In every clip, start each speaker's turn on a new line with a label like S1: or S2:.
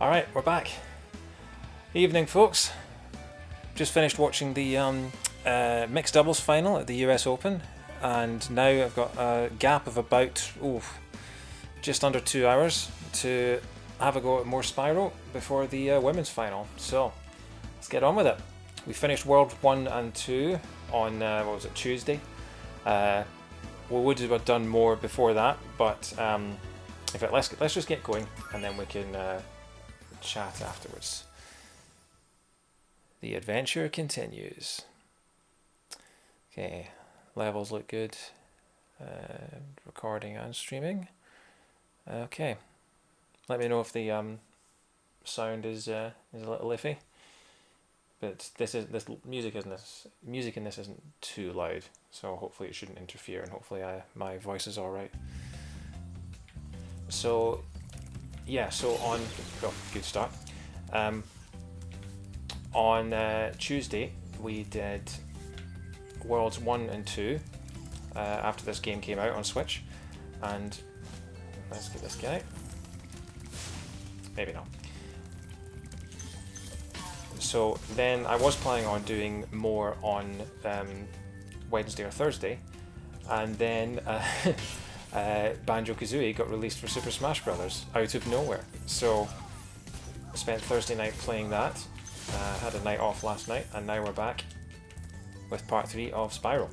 S1: Alright, we're back. Evening, folks. Just finished watching the mixed doubles final at the US Open, and now I've got a gap of about just under 2 hours to have a go at more Spyro before the women's final. So let's get on with it. We finished World 1 and 2 on what was it, Tuesday. We would have done more before that, but let's just get going, and then we can chat afterwards. The adventure continues. Okay, levels look good. Recording and streaming. Okay, let me know if the sound is a little iffy. But this music in this isn't too loud, so hopefully it shouldn't interfere, and hopefully my voice is all right. So yeah, good start. On Tuesday we did Worlds 1 and 2 after this game came out on Switch, and let's get this guy. Maybe not. So then I was planning on doing more on Wednesday or Thursday, and then Banjo-Kazooie got released for Super Smash Bros. Out of nowhere. So I spent Thursday night playing that, had a night off last night, and now we're back with part 3 of Spyro.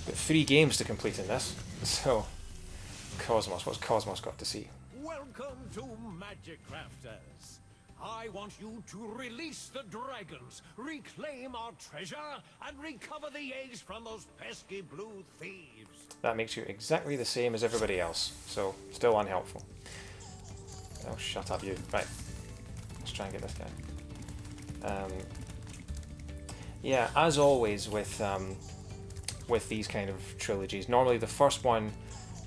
S1: Got 3 games to complete in this, so Cosmos, what's Cosmos got to see?
S2: Welcome to Magic Crafters. I want you to release the dragons, reclaim our treasure, and recover the eggs from those pesky blue thieves.
S1: That makes you exactly the same as everybody else, so still unhelpful. Oh, shut up, you. Right, let's try and get this guy. Yeah, as always with these kind of trilogies, normally the first one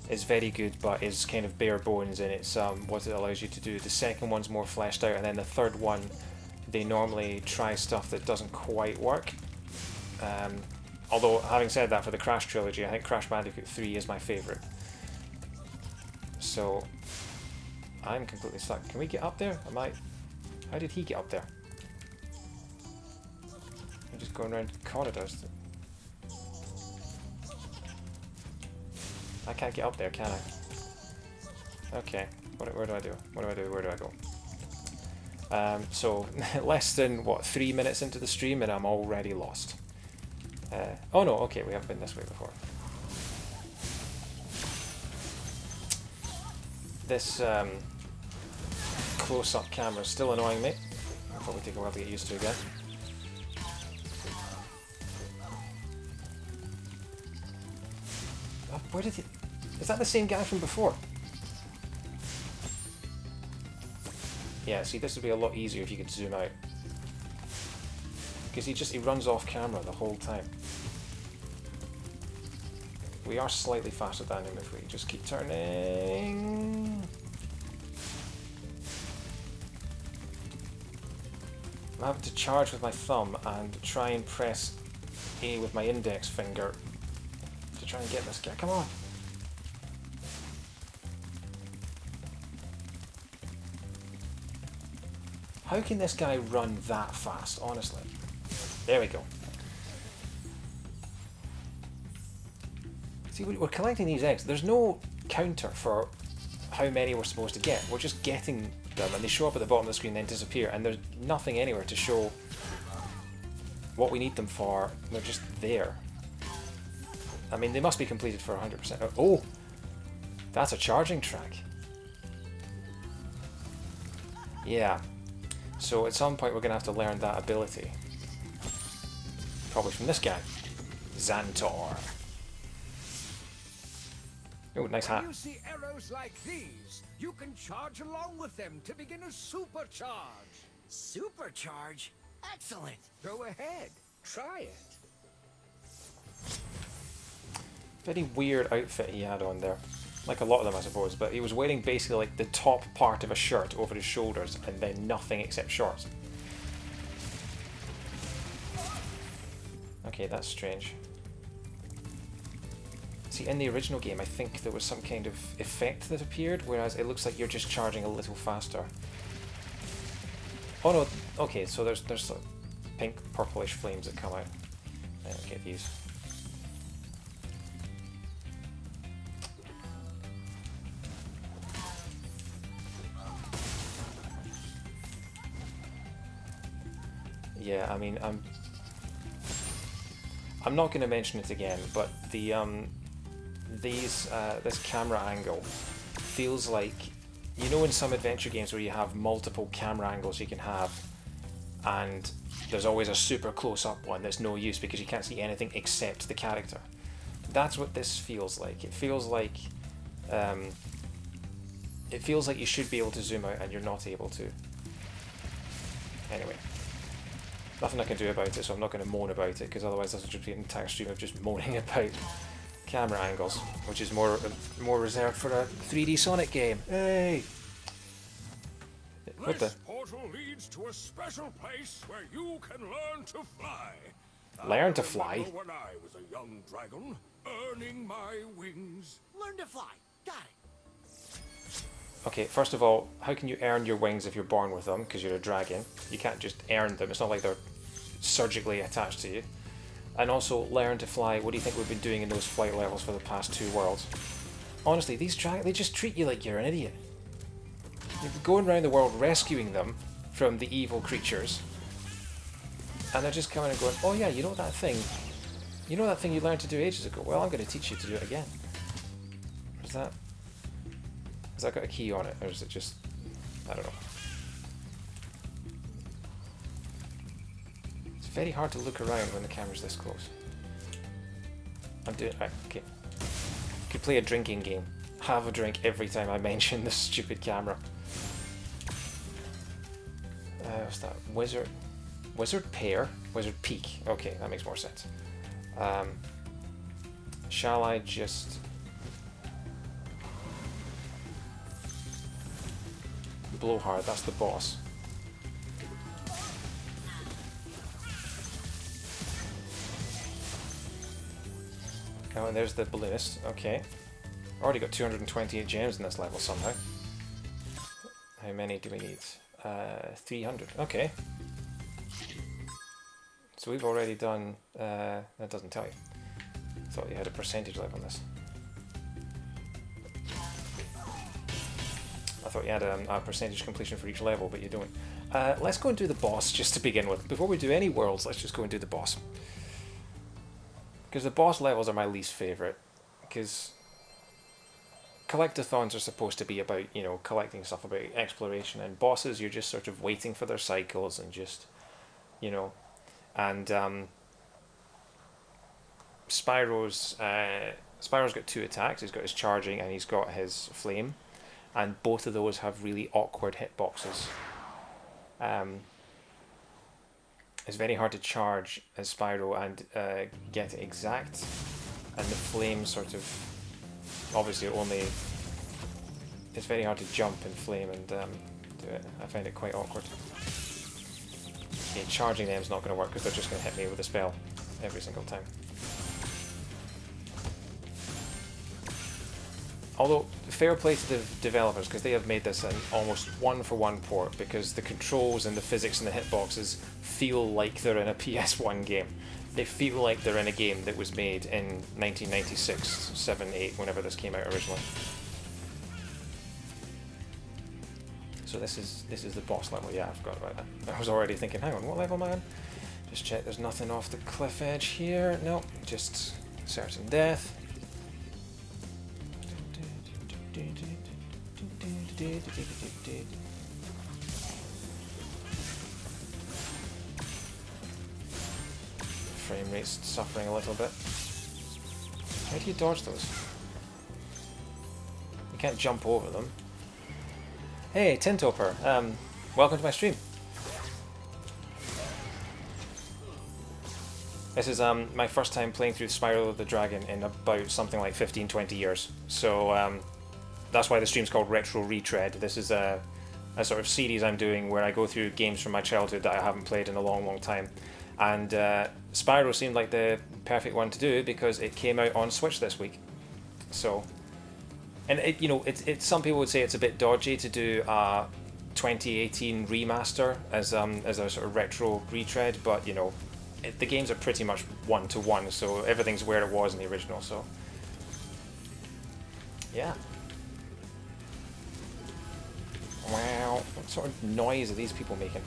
S1: is very good, but is kind of bare bones in its what it allows you to do. The second one's more fleshed out, and then the third one, they normally try stuff that doesn't quite work. Although, having said that, for the Crash trilogy, I think Crash Bandicoot 3 is my favourite. So, I'm completely stuck. Can we get up there? How did he get up there? I'm just going around corridors. I can't get up there, can I? Okay, where do I do? Where do I go? So, less than, 3 minutes into the stream and I'm already lost. Oh no, okay, we haven't been this way before. This close-up camera is still annoying me. I'll probably take a while to get used to again. Where did he... Is that the same guy from before? Yeah, see, this would be a lot easier if you could zoom out. Because he runs off camera the whole time. We are slightly faster than him if we just keep turning. I'm having to charge with my thumb and try and press A with my index finger to try and get this guy. Come on! How can this guy run that fast, honestly? There we go. See, we're collecting these eggs. There's no counter for how many we're supposed to get. We're just getting them, and they show up at the bottom of the screen, then disappear, and there's nothing anywhere to show what we need them for. They're just there. I mean, they must be completed for 100%. Oh! That's a charging track. Yeah. So at some point we're going to have to learn that ability. Probably from this guy. Xantor. Oh, nice hat.
S2: When you see arrows like these, you can charge along with them to begin a supercharge.
S3: Supercharge? Excellent!
S2: Go ahead, try it.
S1: Very weird outfit he had on there. Like a lot of them, I suppose, but he was wearing basically like the top part of a shirt over his shoulders and then nothing except shorts. Okay, that's strange. See, in the original game, I think there was some kind of effect that appeared, whereas it looks like you're just charging a little faster. Oh no, okay, so there's sort of pink, purplish flames that come out. I'll get these. Yeah, I mean, I'm not going to mention it again, but the this camera angle feels like, you know, in some adventure games where you have multiple camera angles you can have, and there's always a super close-up one that's no use because you can't see anything except the character. That's what this feels like. It feels like you should be able to zoom out and you're not able to. Anyway. Nothing I can do about it, so I'm not going to moan about it, because otherwise this will just be an entire stream of just moaning about camera angles, which is more reserved for a 3D Sonic game. Hey! What the?
S2: This portal leads to a special place where you can learn to fly.
S1: Learn to fly?
S2: I remember when I was a young dragon, earning my wings.
S3: Learn to fly. Got it.
S1: Okay, first of all, how can you earn your wings if you're born with them, because you're a dragon? You can't just earn them, it's not like they're surgically attached to you. And also, learn to fly, what do you think we've been doing in those flight levels for the past 2 worlds? Honestly, these dragons, they just treat you like you're an idiot. You're going around the world rescuing them from the evil creatures, and they're just coming and going, oh yeah, you know that thing you learned to do ages ago? Well, I'm going to teach you to do it again. Is that... Has that got a key on it, or is it just... I don't know. It's very hard to look around when the camera's this close. I'm doing... Right, okay. Could play a drinking game. Have a drink every time I mention this stupid camera. What's that? Wizard Pear? Wizard Peak. Okay, that makes more sense. Shall I just... Blowhard, that's the boss. Oh, and there's the balloonist. Okay. Already got 228 gems in this level somehow. How many do we need? 300. Okay. So we've already done... that doesn't tell you. Thought you had a percentage left on this. I thought you had a percentage completion for each level, but you don't. Let's go and do the boss just to begin with. Before we do any worlds, let's just go and do the boss. Because the boss levels are my least favourite. Because collectathons are supposed to be about, you know, collecting stuff, about exploration, and bosses, you're just sort of waiting for their cycles and just, you know, and Spyro's got 2 attacks. He's got his charging and he's got his flame, and both of those have really awkward hitboxes. It's very hard to charge as Spyro and get it exact, and the flame sort of obviously only... It's very hard to jump in flame and do it. I find it quite awkward. Okay, charging them is not going to work because they're just going to hit me with a spell every single time. Although, fair play to the developers, because they have made this an almost one-for-one port, because the controls and the physics and the hitboxes feel like they're in a PS1 game. They feel like they're in a game that was made in 1996, 7, 8, whenever this came out originally. So this is the boss level. Yeah, I forgot about that. I was already thinking, hang on, what level am I on? Just check there's nothing off the cliff edge here. No, just certain death. Frame rate's suffering a little bit. How do you dodge those? You can't jump over them. Hey, Tintoper, welcome to my stream. This is my first time playing through Spyro the Dragon in about something like 15-20 years. So that's why the stream's called Retro Retread. This is a sort of series I'm doing where I go through games from my childhood that I haven't played in a long, long time. And Spyro seemed like the perfect one to do because it came out on Switch this week. So, and some people would say it's a bit dodgy to do a 2018 remaster as a sort of retro retread, but the games are pretty much one to one, so everything's where it was in the original. So, yeah. Wow, what sort of noise are these people making?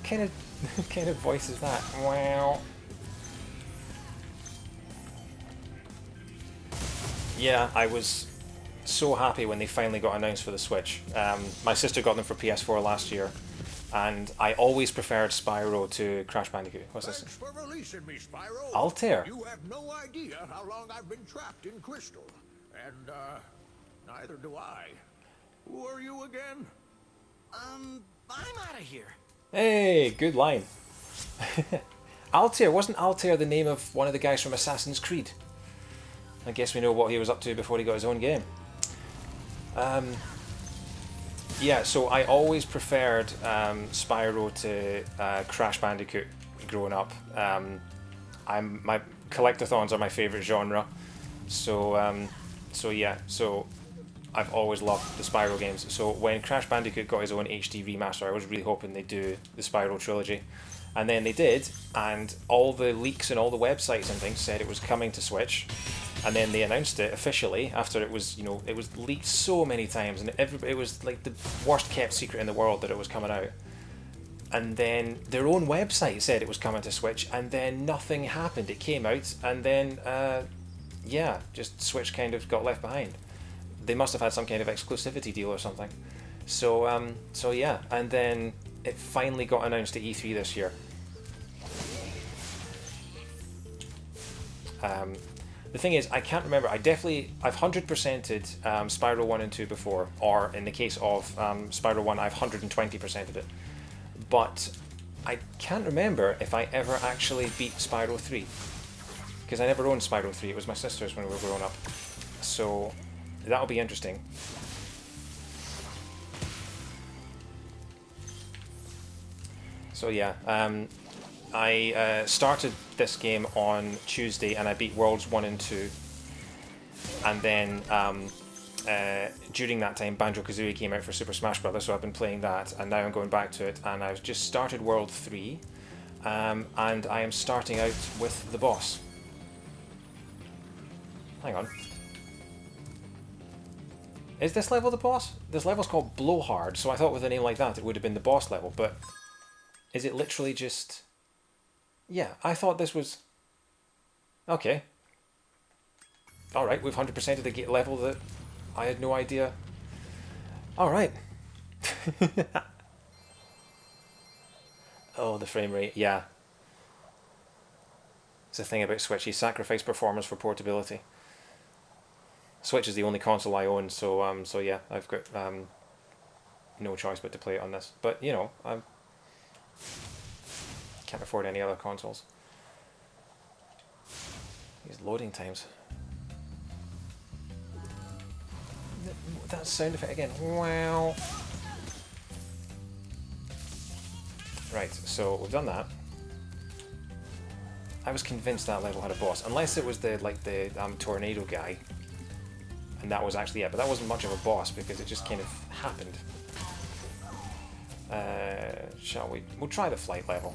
S1: What kind of voice is that? Wow. Yeah, I was so happy when they finally got announced for the Switch. My sister got them for PS4 last year, and I always preferred Spyro to Crash Bandicoot. What's this?
S2: Thanks for releasing me, Spyro.
S1: Altair.
S2: You have no idea how long I've been trapped in Crystal. And, neither do I. Who are you again?
S3: I'm out of here.
S1: Hey, good line. Altair. Wasn't Altair the name of one of the guys from Assassin's Creed? I guess we know what he was up to before he got his own game. Yeah, so I always preferred Spyro to Crash Bandicoot growing up. My collectathons are my favourite genre, so I've always loved the Spyro games. So when Crash Bandicoot got his own HD remaster, I was really hoping they'd do the Spyro trilogy. And then they did, and all the leaks and all the websites and things said it was coming to Switch. And then they announced it officially after it was, it was leaked so many times, and it was like the worst kept secret in the world that it was coming out. And then their own website said it was coming to Switch, and then nothing happened. It came out, and then, just Switch kind of got left behind. They must have had some kind of exclusivity deal or something. So yeah, and then it finally got announced at E3 this year. The thing is, I can't remember. I've 100%ed Spyro 1 and 2 before, or in the case of Spyro 1, I've 120%ed it. But I can't remember if I ever actually beat Spyro 3. Because I never owned Spyro 3, it was my sister's when we were growing up. So that'll be interesting. So yeah, I started this game on Tuesday and I beat Worlds 1 and 2. And then during that time Banjo-Kazooie came out for Super Smash Bros. So I've been playing that, and now I'm going back to it, and I've just started World 3, and I am starting out with the boss. Hang on. Is this level the boss? This level's called Blowhard, so I thought with a name like that it would have been the boss level, but is it literally just... Yeah, I thought this was... Okay. Alright, we've 100%ed the level that I had no idea. Alright. Oh, the frame rate, yeah. It's the thing about Switch, you sacrifice performance for portability. Switch is the only console I own, so yeah, I've got no choice but to play it on this. But, I can't afford any other consoles. These loading times. That sound effect again. Wow. Right, so we've done that. I was convinced that level had a boss, unless it was the tornado guy, and that was actually it. But that wasn't much of a boss because it just kind of happened. Shall we? We'll try the flight level.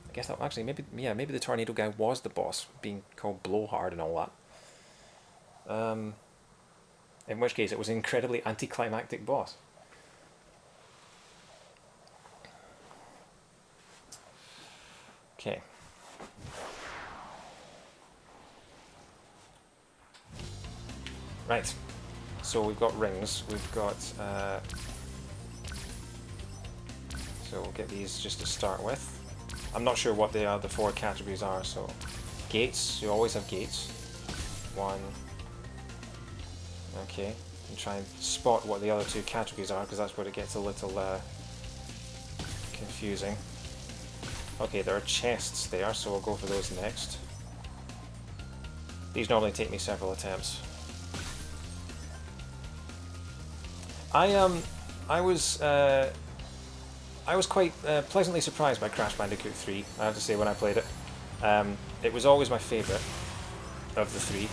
S1: I guess that actually maybe the tornado guy was the boss, being called Blowhard and all that. In which case it was an incredibly anticlimactic boss. Okay. Right. So we've got rings. We've got. So we'll get these just to start with. I'm not sure what the 4 categories are. So gates. You always have gates. 1. Okay. And try and spot what the other 2 categories are, because that's where it gets a little confusing. Okay, there are chests there, so we'll go for those next. These normally take me several attempts. I was I was quite pleasantly surprised by Crash Bandicoot 3, I have to say, when I played it. It was always my favourite of the three.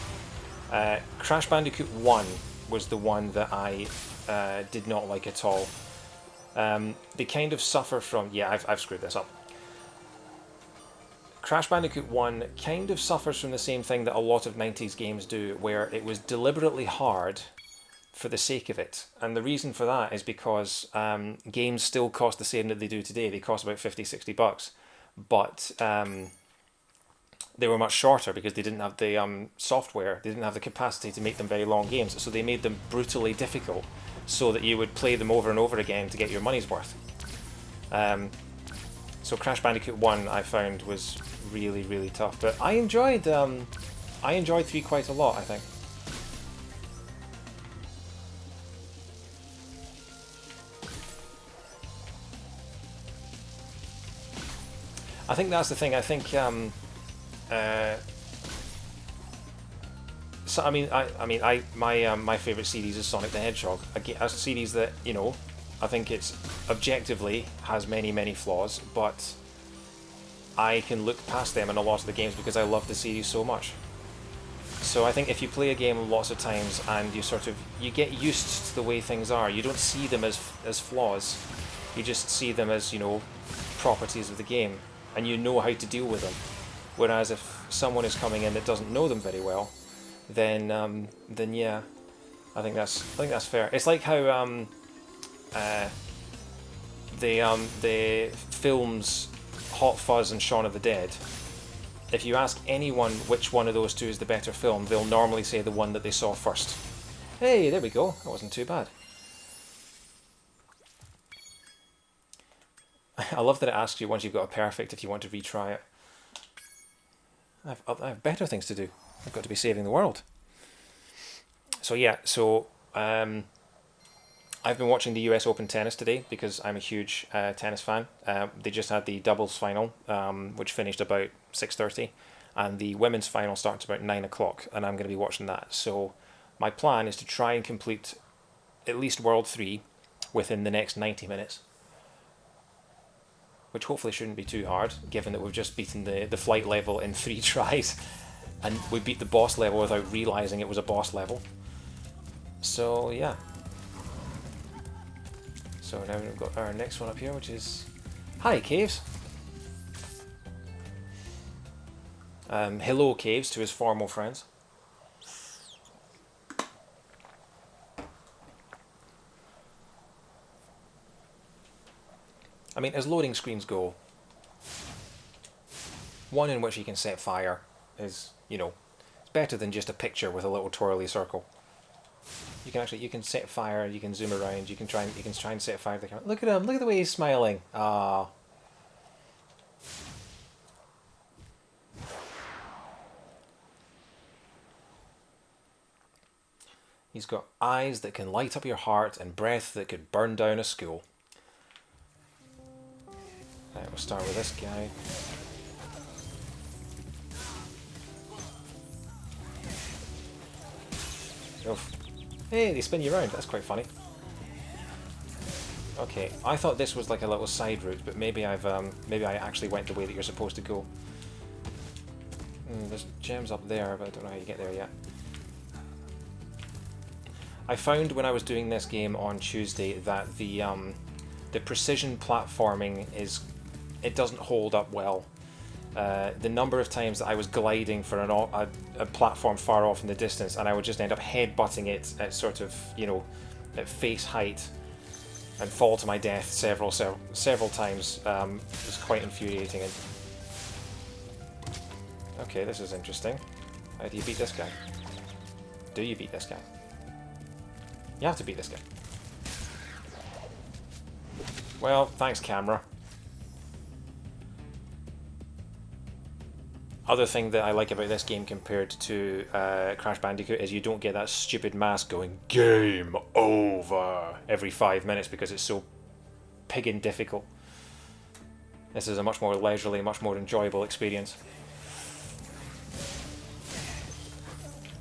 S1: Crash Bandicoot 1 was the one that I did not like at all. They kind of suffer from... Yeah, I've screwed this up. Crash Bandicoot 1 kind of suffers from the same thing that a lot of 90s games do, where it was deliberately hard for the sake of it. And the reason for that is because games still cost the same that they do today. They cost about 50, 60 bucks. But they were much shorter because they didn't have the software. They didn't have the capacity to make them very long games. So they made them brutally difficult so that you would play them over and over again to get your money's worth. So Crash Bandicoot 1 I found was really, really tough. But I enjoyed 3 quite a lot, I think. I think that's the thing. I think, so I mean, my favorite series is Sonic the Hedgehog. A series that, you know, I think it's objectively has many flaws, but I can look past them in a lot of the games because I love the series so much. So I think if you play a game lots of times and you get used to the way things are, you don't see them as flaws. You just see them as, you know, properties of the game, and you know how to deal with them. Whereas if someone is coming in that doesn't know them very well, then yeah, I think that's fair. It's like how the films Hot Fuzz and Shaun of the Dead. If you ask anyone which one of those two is the better film, they'll normally say the one that they saw first. Hey, there we go. That wasn't too bad. I love that it asks you once you've got a perfect if you want to retry it. I have better things to do. I've got to be saving the world. So yeah, I've been watching the US Open tennis today because I'm a huge tennis fan. They just had the doubles final, which finished about 6:30, and the women's final starts about 9 o'clock, and I'm going to be watching that. So my plan is to try and complete at least World 3 within the next 90 minutes. Which hopefully shouldn't be too hard, given that we've just beaten the flight level in 3 tries, and we beat the boss level without realising it was a boss level. So yeah. So now we've got our next one up here, which is... Hi, Caves! Hello, Caves, to his formal friends. I mean, as loading screens go, one in which you can set fire is, you know, it's better than just a picture with a little twirly circle. You can set fire, you can zoom around, you can try and set fire to the camera. Look at him, look at the way he's smiling. Ah. He's got eyes that can light up your heart and breath that could burn down a school. Right, we'll start with this guy. Oof. Hey, they spin you around. That's quite funny. Okay, I thought this was like a little side route, but maybe I actually went the way that you're supposed to go. There's gems up there, but I don't know how you get there yet. I found when I was doing this game on Tuesday that the precision platforming it doesn't hold up well. The number of times that I was gliding for a platform far off in the distance, and I would just end up headbutting it at sort of, you know, at face height, and fall to my death several times. Was quite infuriating. Okay, this is interesting. How do you beat this guy? Do you beat this guy? You have to beat this guy. Well, thanks, camera. Other thing that I like about this game compared to Crash Bandicoot is you don't get that stupid mask going "Game over" every 5 minutes because it's so piggin' difficult. This is a much more leisurely, much more enjoyable experience.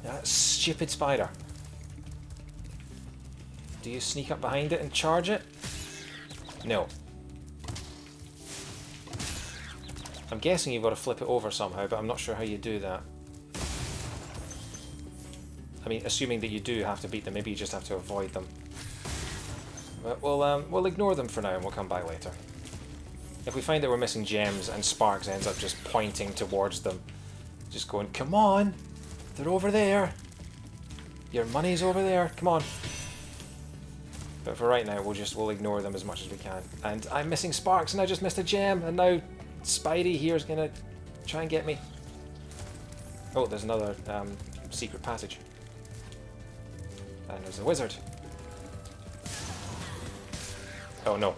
S1: That stupid spider. Do you sneak up behind it and charge it? No. I'm guessing you've got to flip it over somehow, but I'm not sure how you do that. I mean, assuming that you do have to beat them, maybe you just have to avoid them. But we'll ignore them for now and we'll come back later. If we find that we're missing gems and Sparks ends up just pointing towards them, just going, come on, they're over there. Your money's over there, come on. But for right now, we'll ignore them as much as we can. And I'm missing Sparks and I just missed a gem and now Spidey here is gonna try and get me. Oh, there's another secret passage. And there's a wizard. Oh no.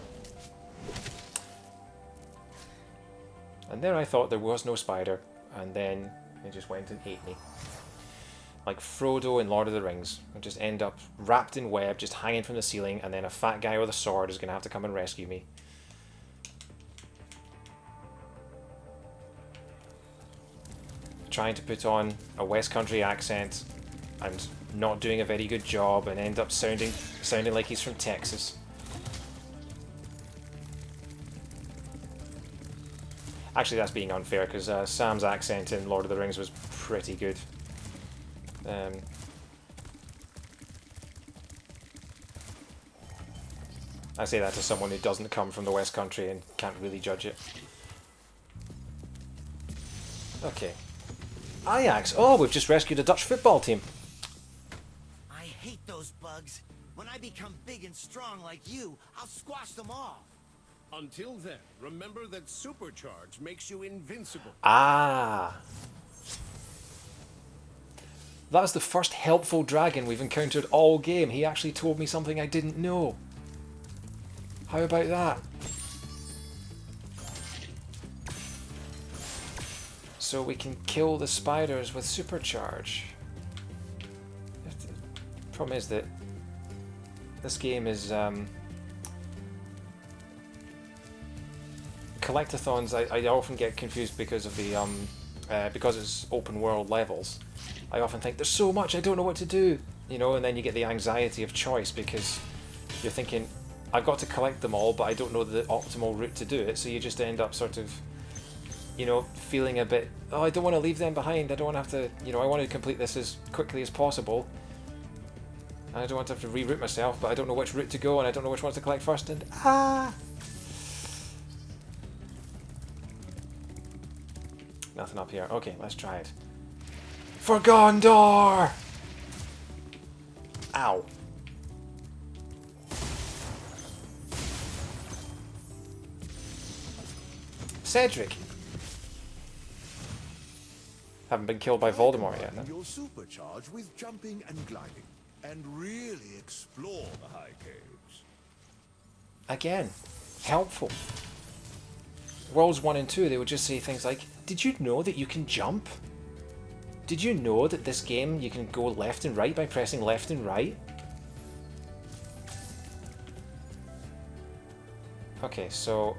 S1: And there I thought there was no spider, and then it just went and ate me. Like Frodo in Lord of the Rings. I just end up wrapped in web, just hanging from the ceiling, and then a fat guy with a sword is going to have to come and rescue me. Trying to put on a West Country accent and not doing a very good job and end up sounding like he's from Texas. Actually, that's being unfair because Sam's accent in Lord of the Rings was pretty good. I say that to someone who doesn't come from the West Country and can't really judge it. Okay. Ajax! Oh, we've just rescued a Dutch football team.
S3: I hate those bugs. When I become big and strong like you, I'll squash them all.
S2: Until then, remember that Supercharge makes you invincible.
S1: Ah! That's the first helpful dragon we've encountered all game. He actually told me something I didn't know. How about that? So we can kill the spiders with Supercharge. The problem is that this game is collectathons. I often get confused because of the because it's open world levels. I often think there's so much I don't know what to do, you know, and then you get the anxiety of choice because you're thinking I've got to collect them all, but I don't know the optimal route to do it. So you just end up sort of, you know, feeling a bit, oh, I don't want to leave them behind. I don't want to have to, you know, I want to complete this as quickly as possible. And I don't want to have to reroute myself, but I don't know which route to go, and I don't know which ones to collect first, and nothing up here. Okay, let's try it. For Gondor! Ow. Cedric! Haven't been killed by Voldemort yet, no?
S4: Your supercharge with jumping and gliding, and really explore the high caves.
S1: Again, helpful. Worlds 1 and 2, they would just say things like, did you know that you can jump? Did you know that this game you can go left and right by pressing left and right? Okay, so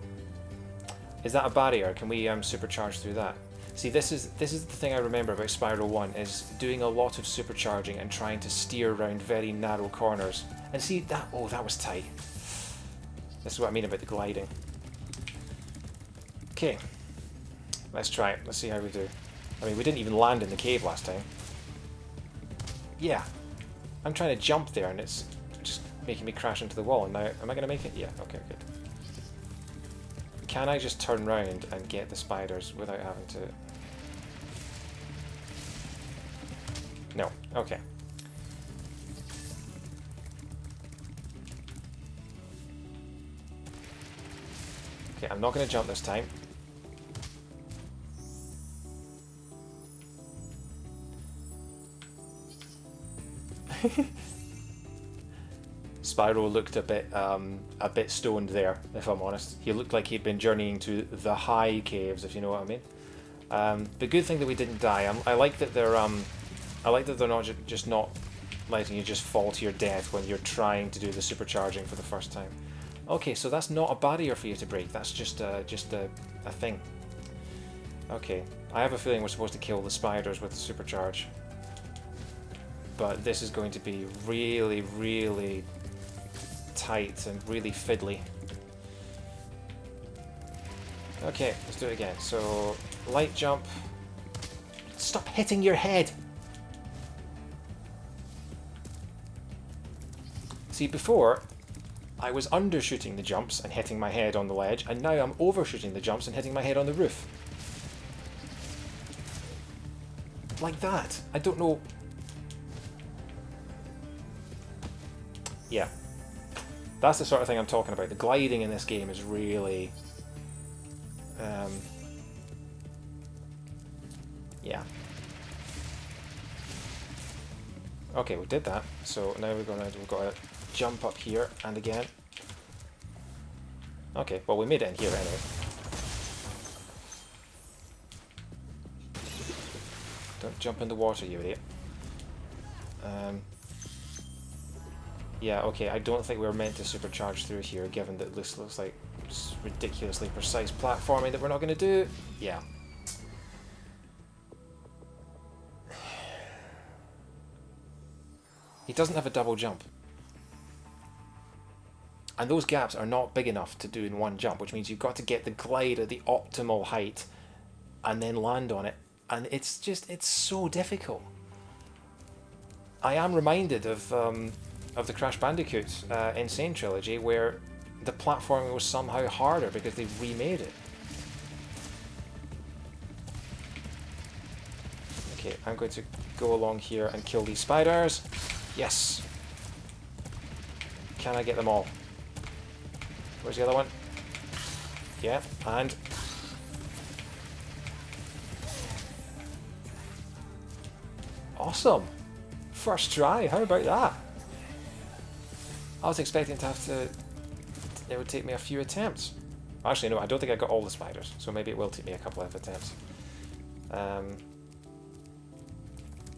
S1: is that a barrier? Can we supercharge through that? See, this is the thing I remember about Spyro 1, is doing a lot of supercharging and trying to steer around very narrow corners. And see, that, oh, that was tight. This is what I mean about the gliding. Okay, let's try it. Let's see how we do. I mean, we didn't even land in the cave last time. Yeah, I'm trying to jump there and it's just making me crash into the wall. And now, am I going to make it? Yeah, okay, good. Can I just turn round and get the spiders without having to... No, okay. Okay, I'm not going to jump this time. Spyro looked a bit stoned there, if I'm honest. He looked like he'd been journeying to the high caves, if you know what I mean. The good thing that we didn't die. I like that they're not just not letting you just fall to your death when you're trying to do the supercharging for the first time. Okay, so that's not a barrier for you to break. That's just a thing. Okay, I have a feeling we're supposed to kill the spiders with the supercharge. But this is going to be really, really tight and really fiddly. Okay, let's do it again. So, light jump. Stop hitting your head! See, before, I was undershooting the jumps and hitting my head on the ledge, and now I'm overshooting the jumps and hitting my head on the roof. Like that. I don't know. Yeah. That's the sort of thing I'm talking about. The gliding in this game is really... yeah. Okay, we did that. So now we've got to jump up here and again. Okay, well we made it in here anyway. Don't jump in the water, you idiot. Yeah, okay, I don't think we were meant to supercharge through here, given that this looks like ridiculously precise platforming that we're not going to do. Yeah. He doesn't have a double jump. And those gaps are not big enough to do in one jump, which means you've got to get the glide at the optimal height and then land on it. And it's just, it's so difficult. I am reminded of the Crash Bandicoot Insane Trilogy, where the platforming was somehow harder because they've remade it. Okay, I'm going to go along here and kill these spiders. Yes! Can I get them all? Where's the other one? Yeah, and... awesome! First try, how about that? I was expecting to have to... it would take me a few attempts. Actually, no, I don't think I got all the spiders, so maybe it will take me a couple of attempts.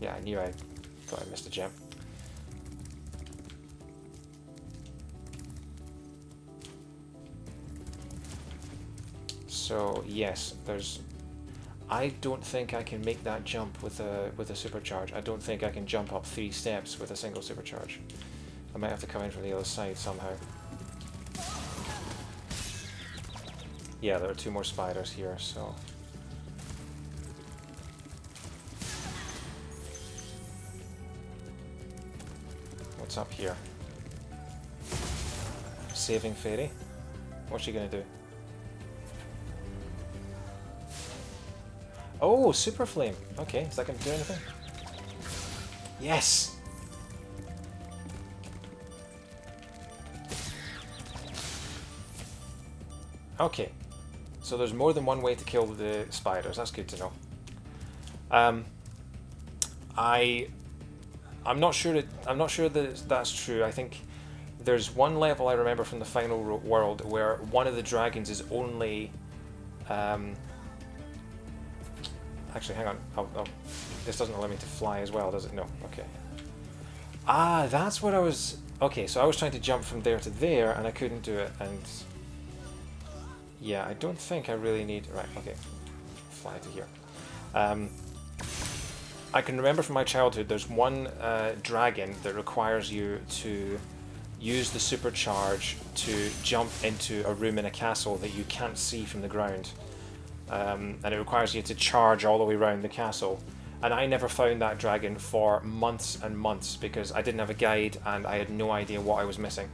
S1: Yeah, I knew I thought I missed a gem. So, yes, there's... I don't think I can make that jump with a supercharge. I don't think I can jump up 3 steps with a single supercharge. I might have to come in from the other side somehow. Yeah, there are 2 more spiders here, so... what's up here? Saving Fairy? What's she gonna do? Oh, Super Flame! Okay, is that gonna do anything? Yes! Okay, so there's more than one way to kill the spiders. That's good to know. I'm not sure that that's true. I think there's one level I remember from the final world where one of the dragons is only. Actually, hang on. This doesn't allow me to fly as well, does it? No. Okay. Ah, that's what I was. Okay, so I was trying to jump from there to there, and I couldn't do it, and. Yeah, I don't think I really need... right, okay. Fly to here. I can remember from my childhood there's one dragon that requires you to use the supercharge to jump into a room in a castle that you can't see from the ground. And it requires you to charge all the way around the castle. And I never found that dragon for months and months because I didn't have a guide and I had no idea what I was missing.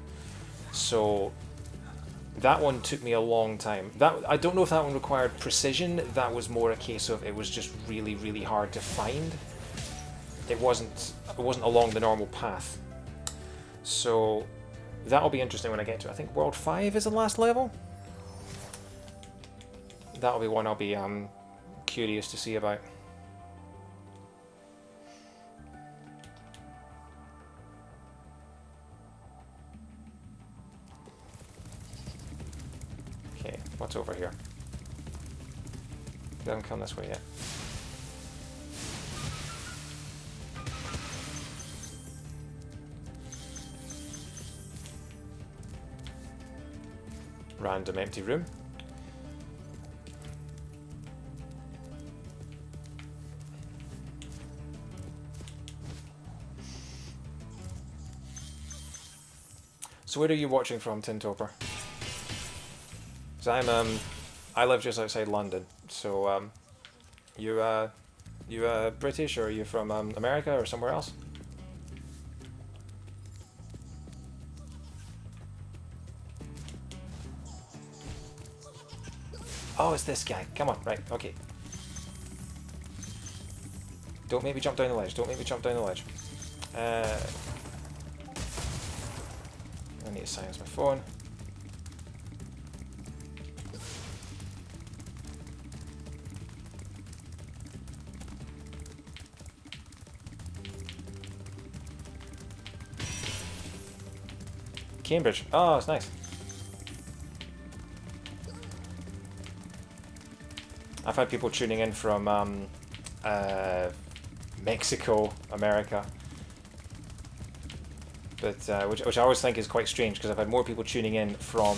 S1: So... that one took me a long time. I don't know if that one required precision. That was more a case of it was just really, really hard to find. It wasn't along the normal path. So that'll be interesting when I get to it. I think World 5 is the last level. That'll be one I'll be curious to see about. Okay, what's over here? They haven't come this way yet. Random empty room. So where are you watching from, Tintoper? So I live just outside London, so you British, or are you from America or somewhere else? Oh, it's this guy. Come on, right, okay. Don't make me jump down the ledge. Don't make me jump down the ledge. I need to silence my phone. Cambridge. Oh, it's nice. I've had people tuning in from Mexico, America, but which I always think is quite strange, because I've had more people tuning in from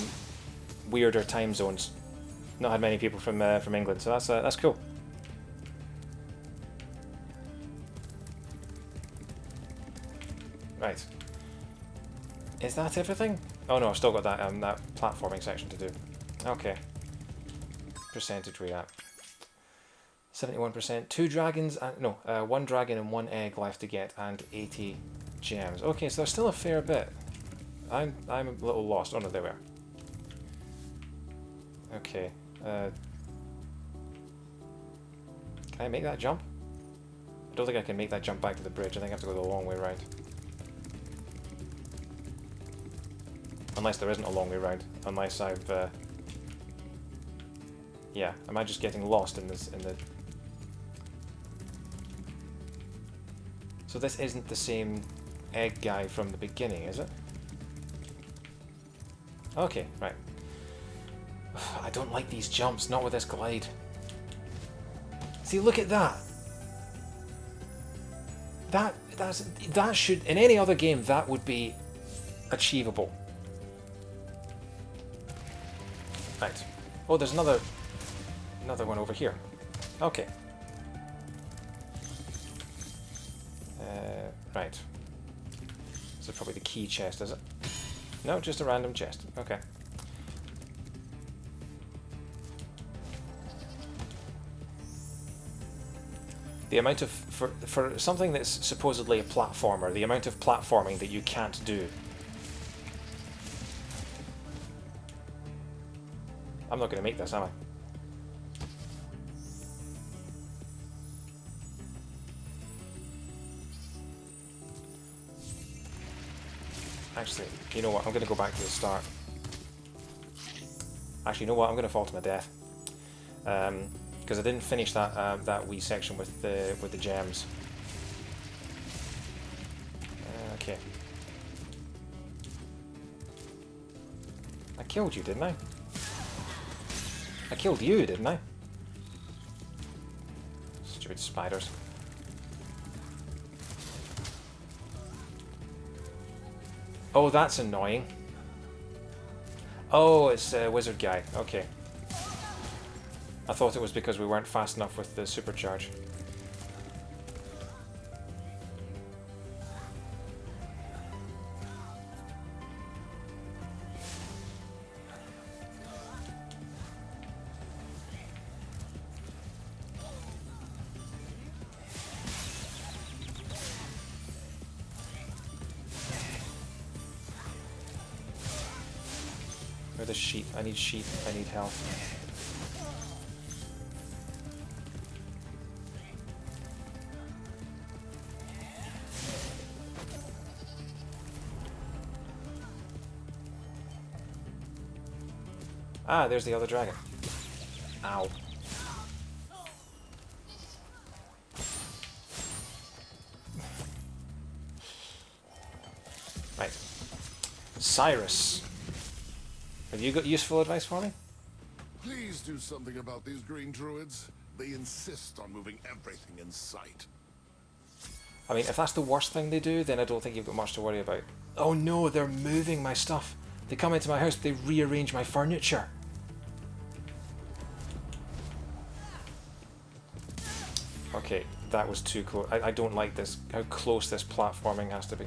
S1: weirder time zones. Not had many people from England, so that's cool. Right. Is that everything? Oh no, I've still got that that platforming section to do. Okay. Percentage we at? 71%. 2 dragons, no, 1 dragon and 1 egg left to get, and 80 gems. Okay, so there's still a fair bit. I'm a little lost. Oh no, there we are. Okay. Can I make that jump? I don't think I can make that jump back to the bridge. I think I have to go the long way around. Unless there isn't a long way round. Unless I've... yeah, am I just getting lost in this, in the... So this isn't the same egg guy from the beginning, is it? Okay, right. I don't like these jumps, not with this glide. See, look at that! That should... In any other game, that would be achievable. Right. Oh, there's another one over here. Okay. Right. This is probably the key chest, is it? No, just a random chest. Okay. The amount of... For something that's supposedly a platformer, the amount of platforming that you can't do. I'm not going to make this, am I? Actually, you know what? I'm going to go back to the start. Actually, you know what? I'm going to fall to my death. Because I didn't finish that that wee section with the gems. Okay. I killed you, didn't I? I killed you, didn't I? Stupid spiders. Oh, that's annoying. Oh, it's a wizard guy. Okay. I thought it was because we weren't fast enough with the supercharge. Where are the sheep? I need sheep. I need health. Ah, there's the other dragon. Ow. Right. Cyrus. Have you got useful advice for me?
S4: Please do something about these green druids. They insist on moving everything in sight.
S1: I mean, if that's the worst thing they do, then I don't think you've got much to worry about. Oh no, they're moving my stuff. They come into my house, they rearrange my furniture. Okay, that was too close. I don't like this, how close this platforming has to be.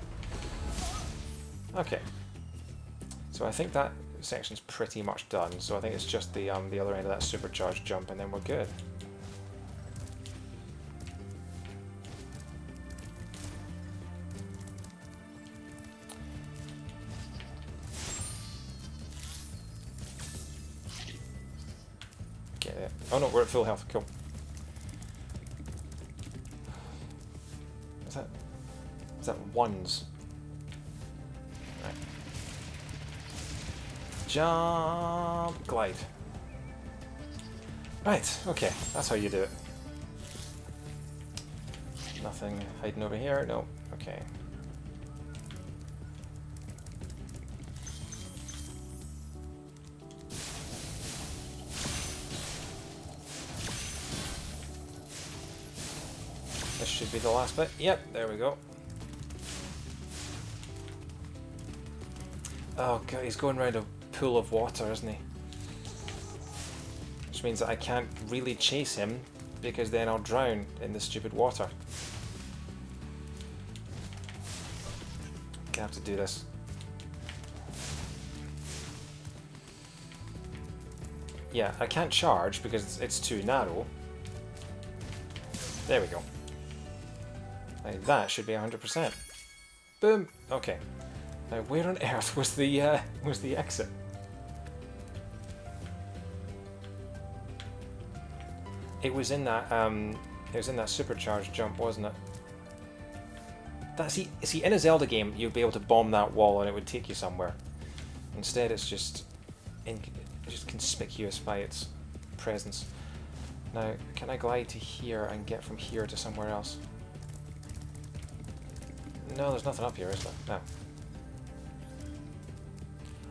S1: Okay. So I think that section's pretty much done, so I think it's just the other end of that supercharged jump, and then we're good. Get it. Oh no, we're at full health. Cool. Is that ones? Right. Jump, glide. Right, okay, that's how you do it. Nothing hiding over here, no, okay. This should be the last bit. Yep, there we go. Oh god, he's going around a pool of water, isn't he? Which means that I can't really chase him, because then I'll drown in the stupid water. Gonna have to do this. Yeah, I can't charge because it's too narrow. There we go. Like, that should be 100%. Boom! Okay. Now, where on earth was the exit? It was in that supercharged jump, wasn't it? See, in a Zelda game, you'd be able to bomb that wall and it would take you somewhere. Instead, it's just conspicuous by its presence. Now, can I glide to here and get from here to somewhere else? No, there's nothing up here, is there? No.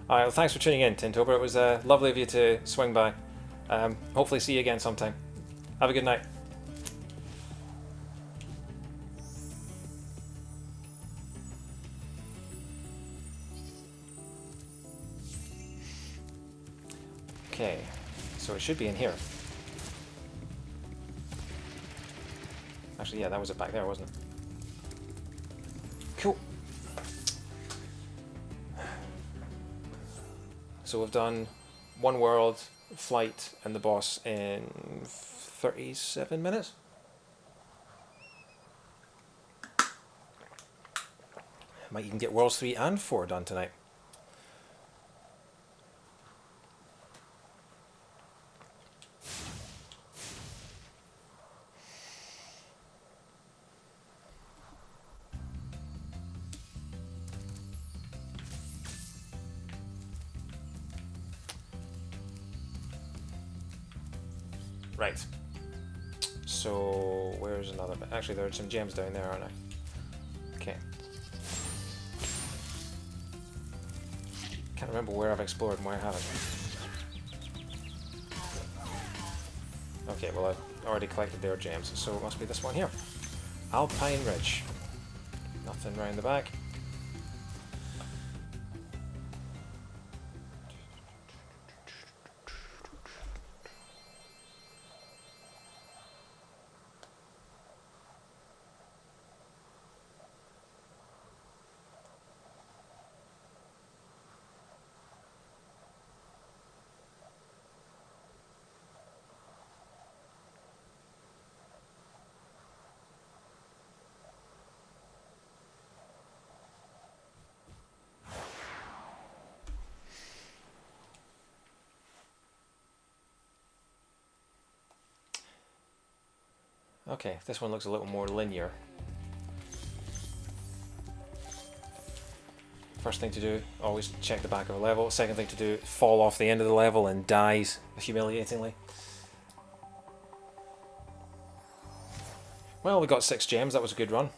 S1: Alright, well, thanks for tuning in, Tintober. It was lovely of you to swing by. Hopefully see you again sometime. Have a good night. Okay, so it should be in here. Actually, yeah, that was it back there, wasn't it? Cool. So we've done one world, flight, and the boss in 37 minutes. Might even get Worlds 3 and 4 done tonight. Right. So, where's another bit? Actually, there are some gems down there, aren't there? Okay. Can't remember where I've explored and where I haven't. Okay, well, I've already collected their gems, so it must be this one here. Alpine Ridge. Nothing round the back. Okay, this one looks a little more linear. First thing to do, always check the back of a level. Second thing to do, fall off the end of the level and dies humiliatingly. Well, we got 6 gems, that was a good run.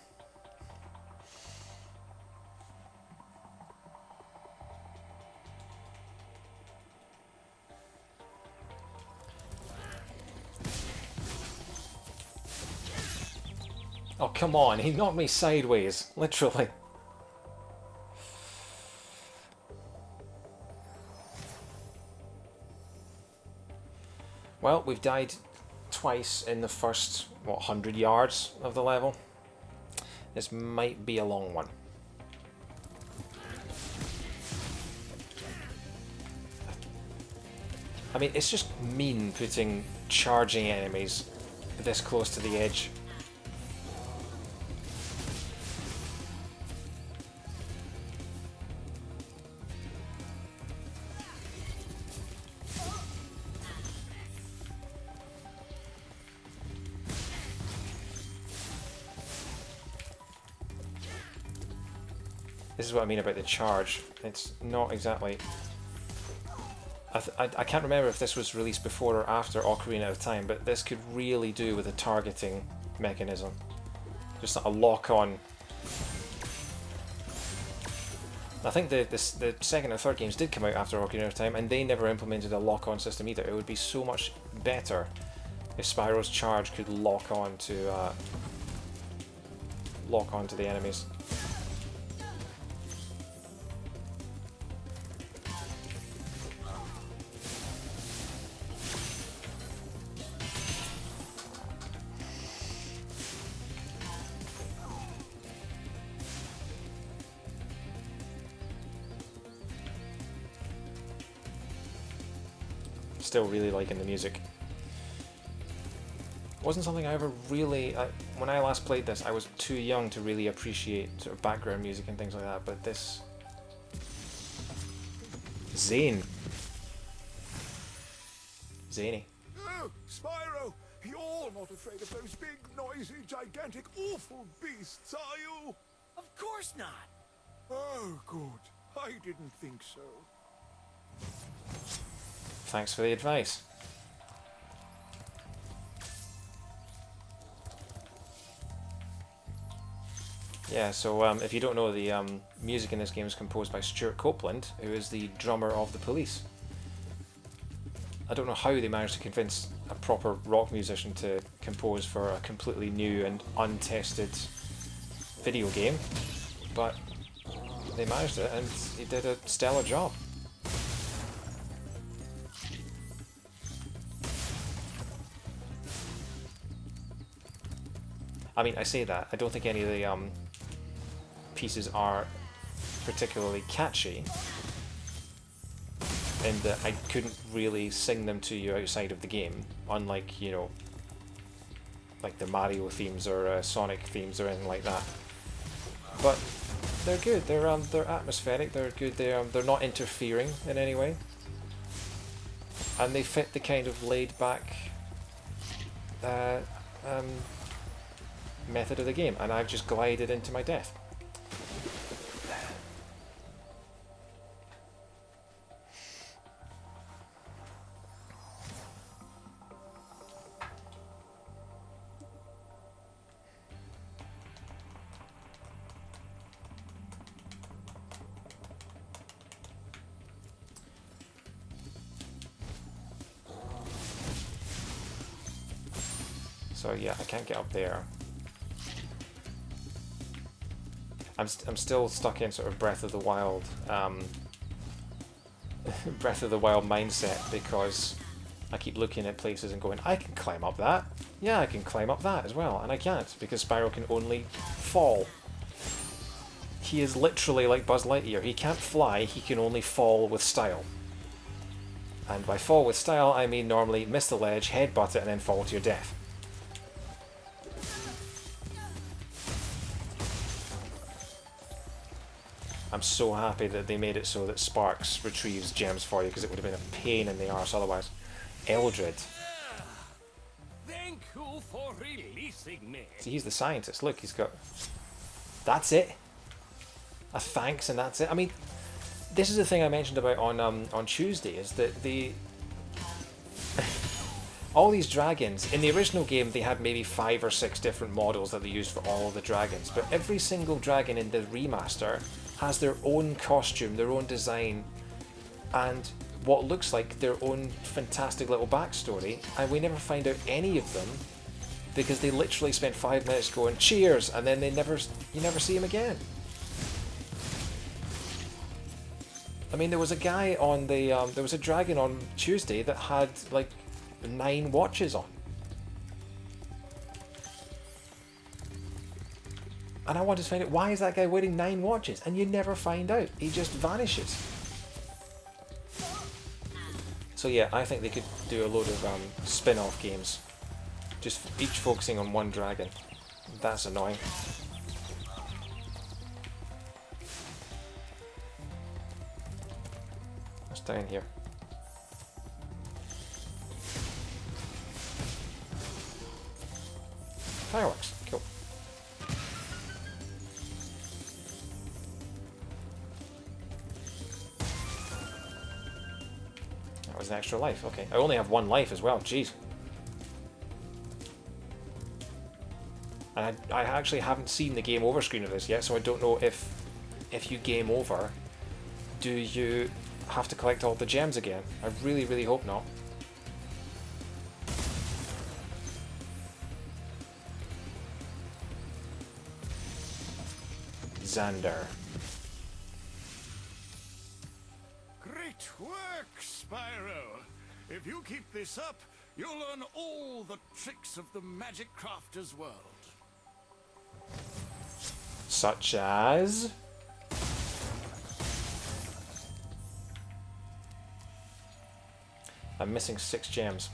S1: Oh, come on, he knocked me sideways, literally. Well, we've died twice in the first, what, 100 yards of the level. This might be a long one. I mean, it's just mean putting charging enemies this close to the edge. This is what I mean about the charge. It's not exactly... I can't remember if this was released before or after Ocarina of Time, but this could really do with a targeting mechanism. Just a lock-on. I think the second and third games did come out after Ocarina of Time, and they never implemented a lock-on system either. It would be so much better if Spyro's charge could lock on to the enemies. Still really liking the music. Wasn't something I ever really... when I last played this, I was too young to really appreciate sort of background music and things like that, but this... Zane. Zany.
S4: Oh, Spyro! You're not afraid of those big, noisy, gigantic, awful beasts, are you?
S3: Of course not.
S4: Oh, good. I didn't think so.
S1: Thanks for the advice. Yeah, so if you don't know, the music in this game is composed by Stuart Copeland, who is the drummer of The Police. I don't know how they managed to convince a proper rock musician to compose for a completely new and untested video game, but they managed it and he did a stellar job. I mean, I say that, I don't think any of the pieces are particularly catchy, in that I couldn't really sing them to you outside of the game, unlike, you know, like the Mario themes or Sonic themes or anything like that. But they're good, they're atmospheric, they're good, they're not interfering in any way, and they fit the kind of laid-back method of the game, and I've just glided into my death. So yeah, I can't get up there. I'm still stuck in sort of Breath of the Wild, Breath of the Wild mindset, because I keep looking at places and going, I can climb up that. Yeah, I can climb up that as well, and I can't because Spyro can only fall. He is literally like Buzz Lightyear. He can't fly. He can only fall with style. And by fall with style, I mean normally miss the ledge, headbutt it, and then fall to your death. I'm so happy that they made it so that Sparks retrieves gems for you, because it would have been a pain in the arse otherwise. Eldred.
S2: Thank you for releasing me.
S1: See, he's the scientist. Look, he's got... That's it. A thanks and that's it. I mean, this is the thing I mentioned about on Tuesday, is that the... all these dragons, in the original game they had maybe 5 or 6 different models that they used for all of the dragons, but every single dragon in the remaster has their own costume, their own design, and what looks like their own fantastic little backstory, and we never find out any of them because they literally spent 5 minutes going cheers, and then you never see him again. I mean, there was a guy on the there was a dragon on Tuesday that had like 9 watches on. And I wanted to find out, why is that guy wearing 9 watches? And you never find out. He just vanishes. So yeah, I think they could do a load of spin-off games, just each focusing on one dragon. That's annoying. What's down here? Fireworks, cool. That was an extra life, okay. I only have one life as well, jeez. And I actually haven't seen the game over screen of this yet, so I don't know if you game over, do you have to collect all the gems again? I really, really hope not. Xander.
S4: Great work, Spyro. If you keep this up, you'll learn all the tricks of the Magic Crafter's world.
S1: Such as... I'm missing 6 gems.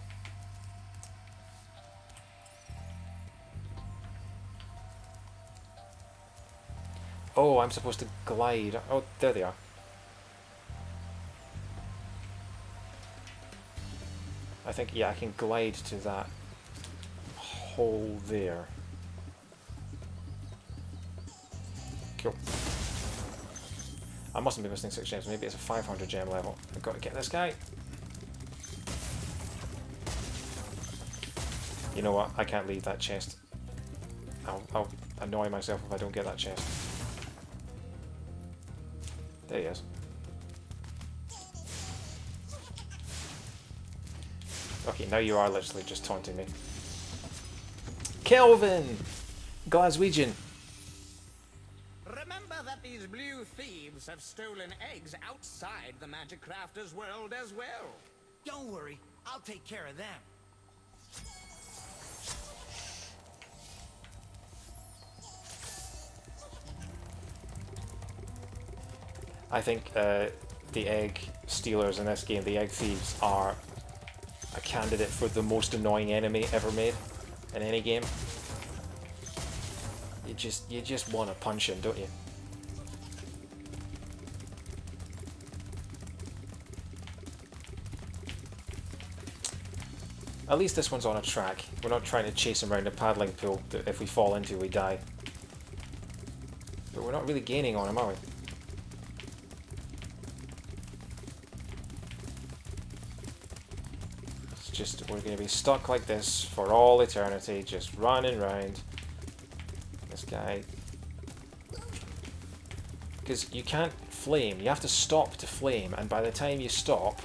S1: Oh, I'm supposed to glide. Oh, there they are. I think, yeah, I can glide to that hole there. Cool. I mustn't be missing 6 gems. Maybe it's a 500 gem level. I've got to get this guy. You know what? I can't leave that chest. I'll annoy myself if I don't get that chest. There he is. Okay, now you are literally just taunting me. Kelvin! Glaswegian.
S5: Remember that these blue thieves have stolen eggs outside the Magic Crafter's world as well.
S3: Don't worry, I'll take care of them.
S1: I think the egg stealers in this game, the egg thieves, are a candidate for the most annoying enemy ever made in any game. You just want to punch him, don't you? At least this one's on a track. We're not trying to chase him around a paddling pool that if we fall into we die. But we're not really gaining on him, are we? Just, we're going to be stuck like this for all eternity, just running around. This guy. Because you can't flame, you have to stop to flame, and by the time you stop,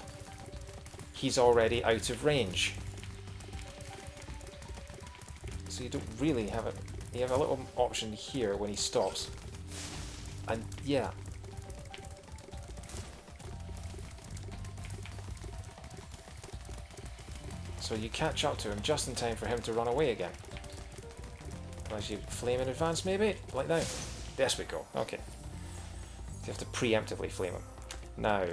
S1: he's already out of range. So you don't really have it. You have a little option here when he stops. And yeah. So you catch up to him just in time for him to run away again. Unless you flame in advance, maybe? Like now. There we go. Okay. So you have to preemptively flame him. Now...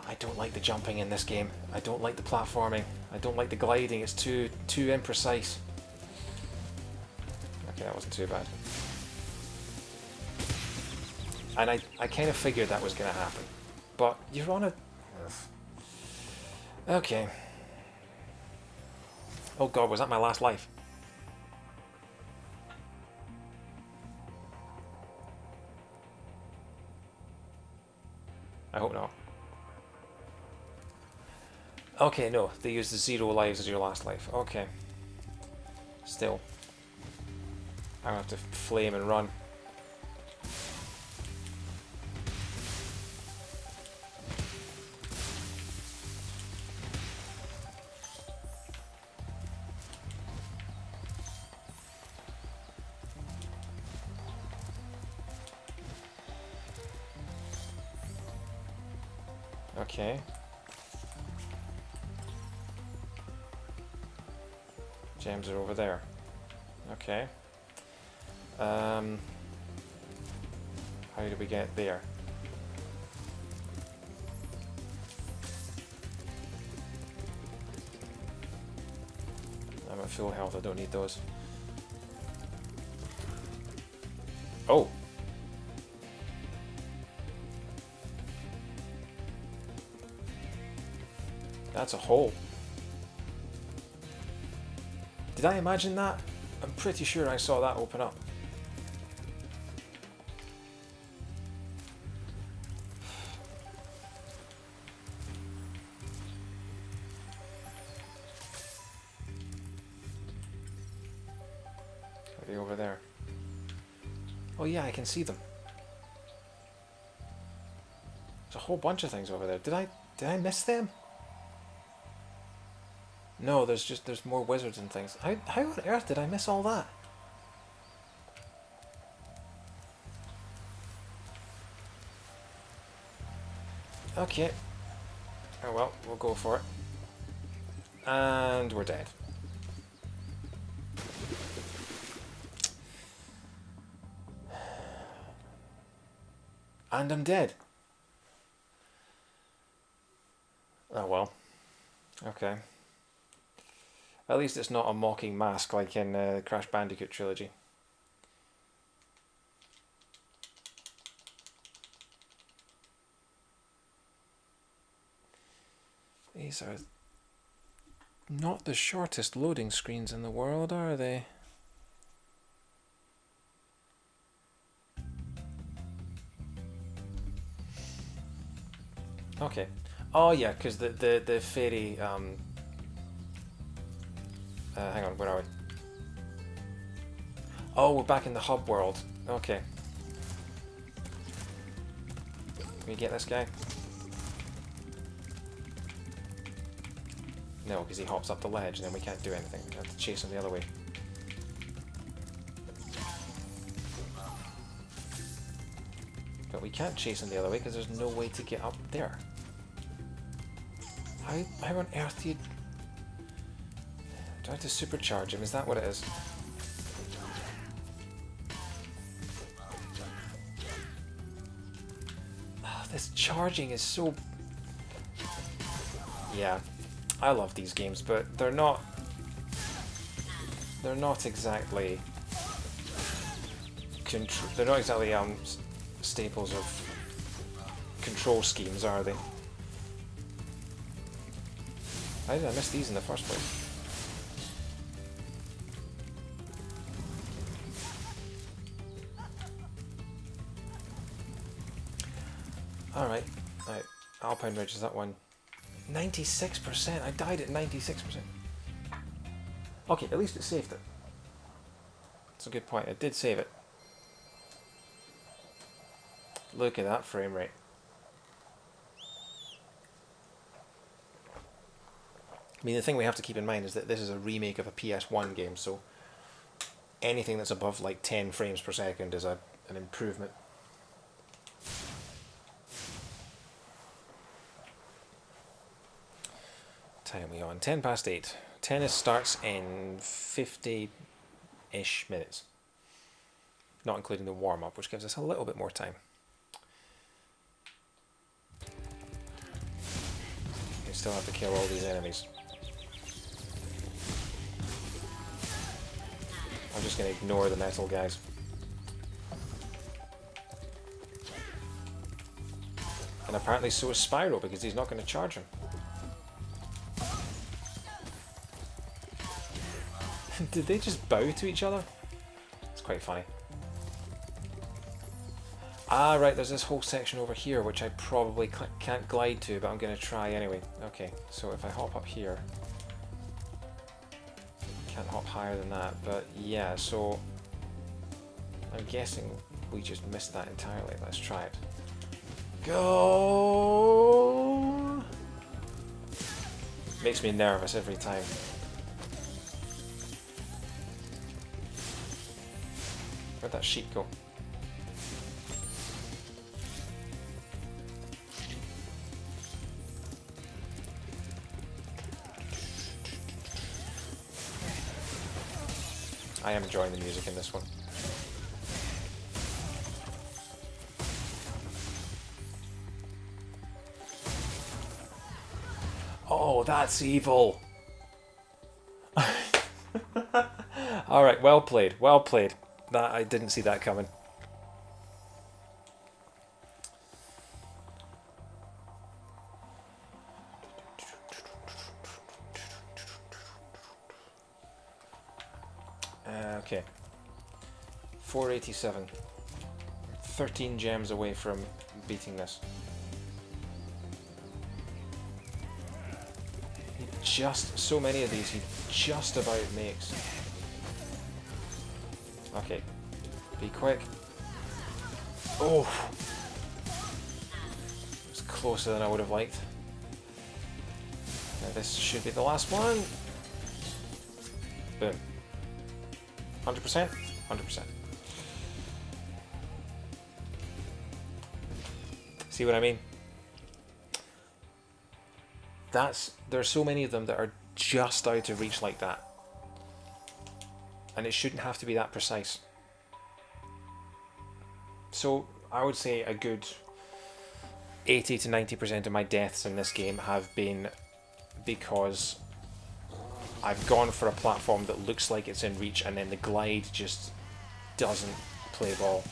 S1: I don't like the jumping in this game. I don't like the platforming. I don't like the gliding. It's too imprecise. Okay, that wasn't too bad. And I kind of figured that was going to happen. But you're on a... Okay. Oh god, was that my last life? I hope not. Okay, no, they use the 0 lives as your last life. Okay. Still. I'm gonna have to flame and run. Okay. Gems are over there. Okay. How do we get there? at full health, I don't need those. Oh! That's a hole. Did I imagine that? I'm pretty sure I saw that open up. Are they over there? Oh yeah, I can see them. There's a whole bunch of things over there. Did I miss them? No, there's more wizards and things. How on earth did I miss all that? Okay. Oh well, we'll go for it. And we're dead. And I'm dead. Oh well. Okay. At least it's not a mocking mask like in the Crash Bandicoot trilogy. These are not the shortest loading screens in the world, are they? Okay. Oh yeah, because the fairy hang on, where are we? Oh, we're back in the hub world. Okay. Can we get this guy? No, because he hops up the ledge and then we can't do anything. We have to chase him the other way. But we can't chase him the other way because there's no way to get up there. How on earth do you... Do I have to supercharge him? Is that what it is? Oh, this charging is so... Yeah, I love these games, but they're not exactly... They're not exactly staples of control schemes, are they? How did I miss these in the first place? Alright, right. Alpine Ridge is that one. 96%! I died at 96%. Okay, at least it saved it. That's a good point, it did save it. Look at that frame rate. I mean, the thing we have to keep in mind is that this is a remake of a PS1 game, so anything that's above like 10 frames per second is an improvement. Time are we on? 10 past 8. Tennis starts in 50-ish minutes. Not including the warm-up, which gives us a little bit more time. We still have to kill all these enemies. I'm just going to ignore the metal guys. And apparently so is Spyro, because he's not going to charge him. Did they just bow to each other? It's quite funny. Ah, right, there's this whole section over here which I probably can't glide to, but I'm going to try anyway. Okay, so if I hop up here... Can't hop higher than that, but yeah, so... I'm guessing we just missed that entirely. Let's try it. Go! Makes me nervous every time. Where'd that sheep go? I am enjoying the music in this one. Oh, that's evil! Alright, well played. Well played. That I didn't see that coming. Okay. 487. 13 gems away from beating this. Just so many of these he just about makes. Okay. Be quick. Oh! It was closer than I would have liked. Now this should be the last one. Boom. 100%? 100%. See what I mean? There's so many of them that are just out of reach like that. And it shouldn't have to be that precise. So I would say a good 80 to 90% of my deaths in this game have been because I've gone for a platform that looks like it's in reach and then the glide just doesn't play ball.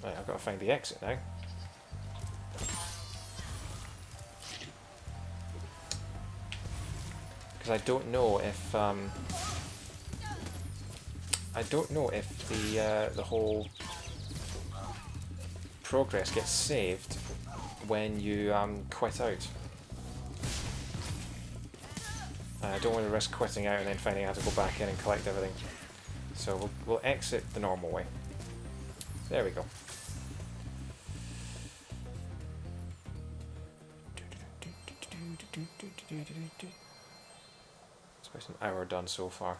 S1: Right, I've got to find the exit now. Because I don't know if the whole progress gets saved when you quit out. I don't want to risk quitting out and then finding out to go back in and collect everything. So we'll exit the normal way. There we go. It's about an hour done so far.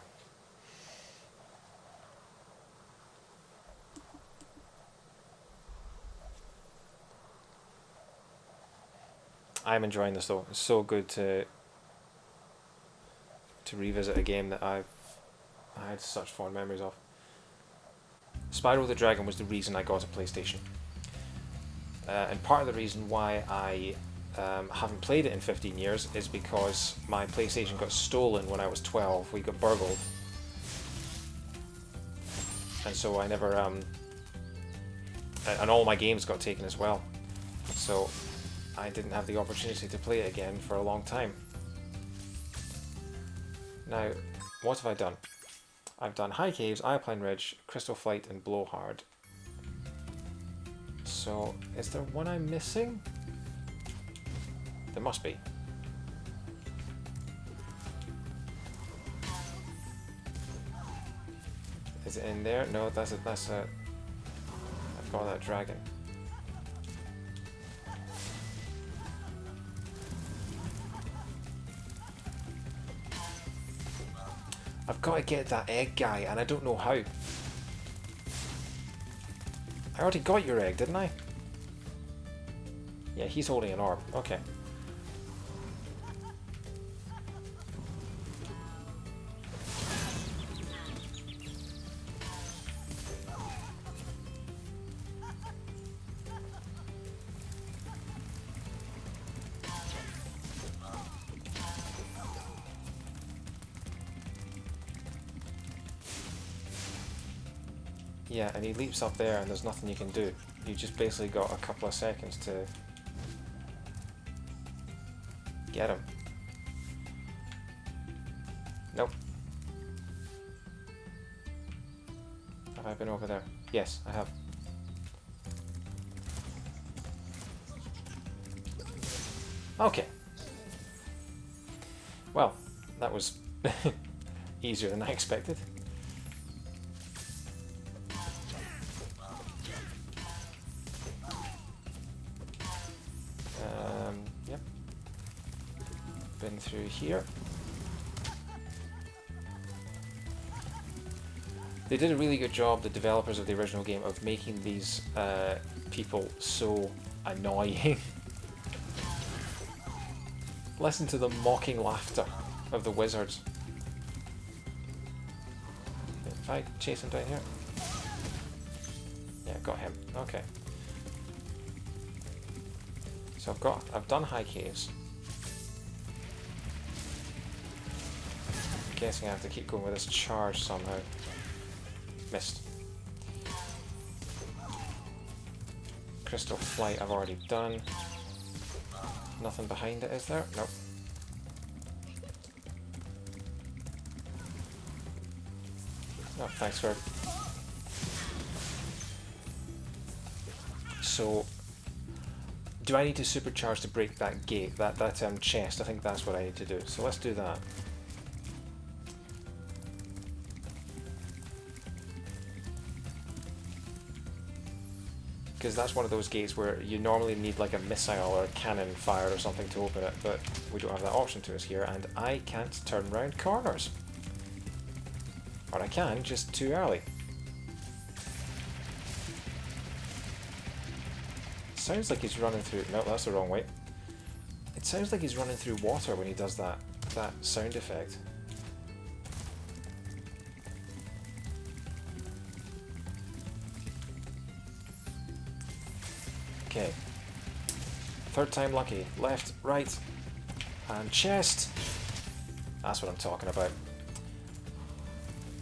S1: I'm enjoying this though. It's so good to revisit a game that I had such fond memories of. Spyro the Dragon was the reason I got a PlayStation. And part of the reason why I haven't played it in 15 years is because my PlayStation got stolen when I was 12. We got burgled. And so I never... and all my games got taken as well. So I didn't have the opportunity to play it again for a long time. Now, what have I done? I've done High Caves, Alpine Ridge, Crystal Flight, and Blowhard. So, is there one I'm missing? There must be. Is it in there? No, that's a... I've got that dragon. I've got to get that egg guy, and I don't know how. I already got your egg, didn't I? Yeah, he's holding an orb. Okay. Yeah, and he leaps up there and there's nothing you can do. You just basically got a couple of seconds to get him. Nope. Have I been over there? Yes, I have. Okay. Well, that was easier than I expected. Yep. Been through here. They did a really good job, the developers of the original game, of making these people so annoying. Listen to the mocking laughter of the wizards. If I chase him down here. Yeah, got him. Okay. So I've done High Caves. guessing I have to keep going with this charge somehow. Missed. Crystal Flight I've already done. Nothing behind it, is there? Nope. Oh, thanks for... So, do I need to supercharge to break that gate, that chest? I think that's what I need to do. So let's do that. Because that's one of those gates where you normally need like a missile or a cannon fired or something to open it, but we don't have that option to us here, and I can't turn around corners. Or I can, just too early. Sounds like he's running through... No, that's the wrong way. It sounds like he's running through water when he does that sound effect. Okay. Third time lucky. Left, right, and chest. That's what I'm talking about.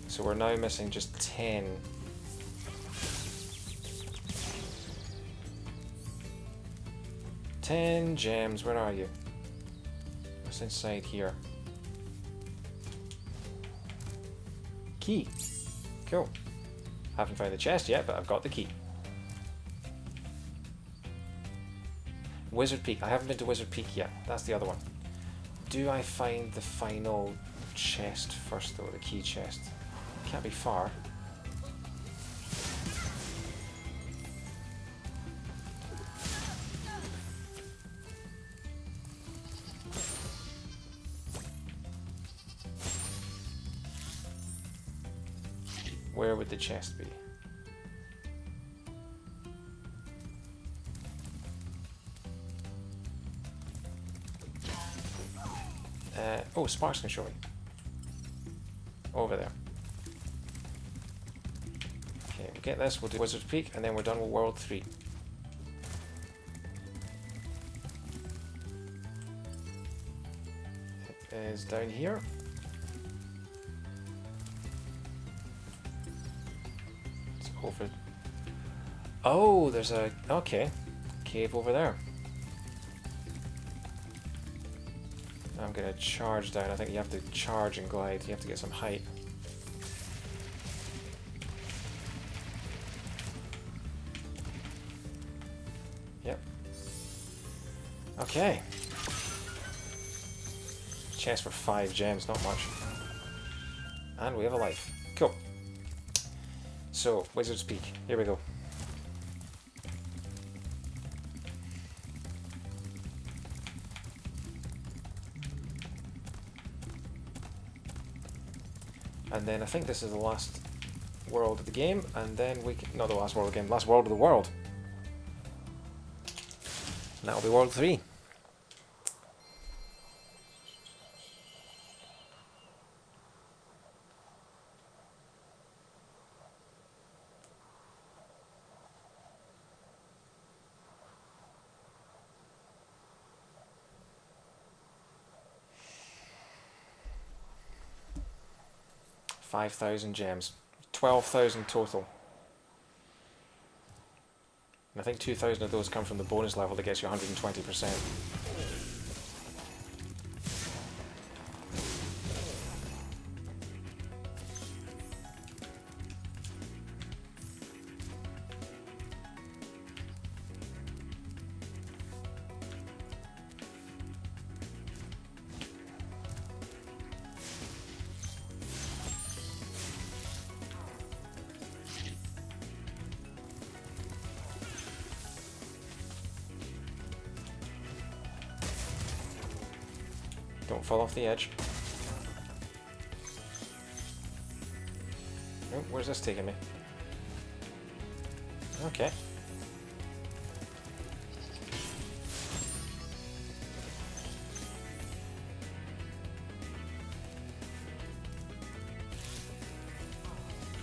S1: So we're now missing just 10. Ten gems, where are you? What's inside here? Key. Cool. Haven't found the chest yet, but I've got the key. Wizard Peak. I haven't been to Wizard Peak yet. That's the other one. Do I find the final chest first, though? The key chest. Can't be far. Where would the chest be? Oh, Sparks can show me. Over there. Okay, we'll get this, we'll do Wizard's Peak, and then we're done with World 3. It is down here. It's over. Oh, there's a... okay. Cave over there. I'm gonna charge down. I think you have to charge and glide. You have to get some height. Yep. Okay. Chest for 5 gems, not much. And we have a life. Cool. So, Wizard's Peak. Here we go. And then I think this is the last world of the game, and then we can... not the last world of the game, last world of the world. And that'll be World 3. $5,000 gems. 12,000 total. And I think 2,000 of those come from the bonus level that gets you 120%. Don't fall off the edge. Oh, where's this taking me? Okay.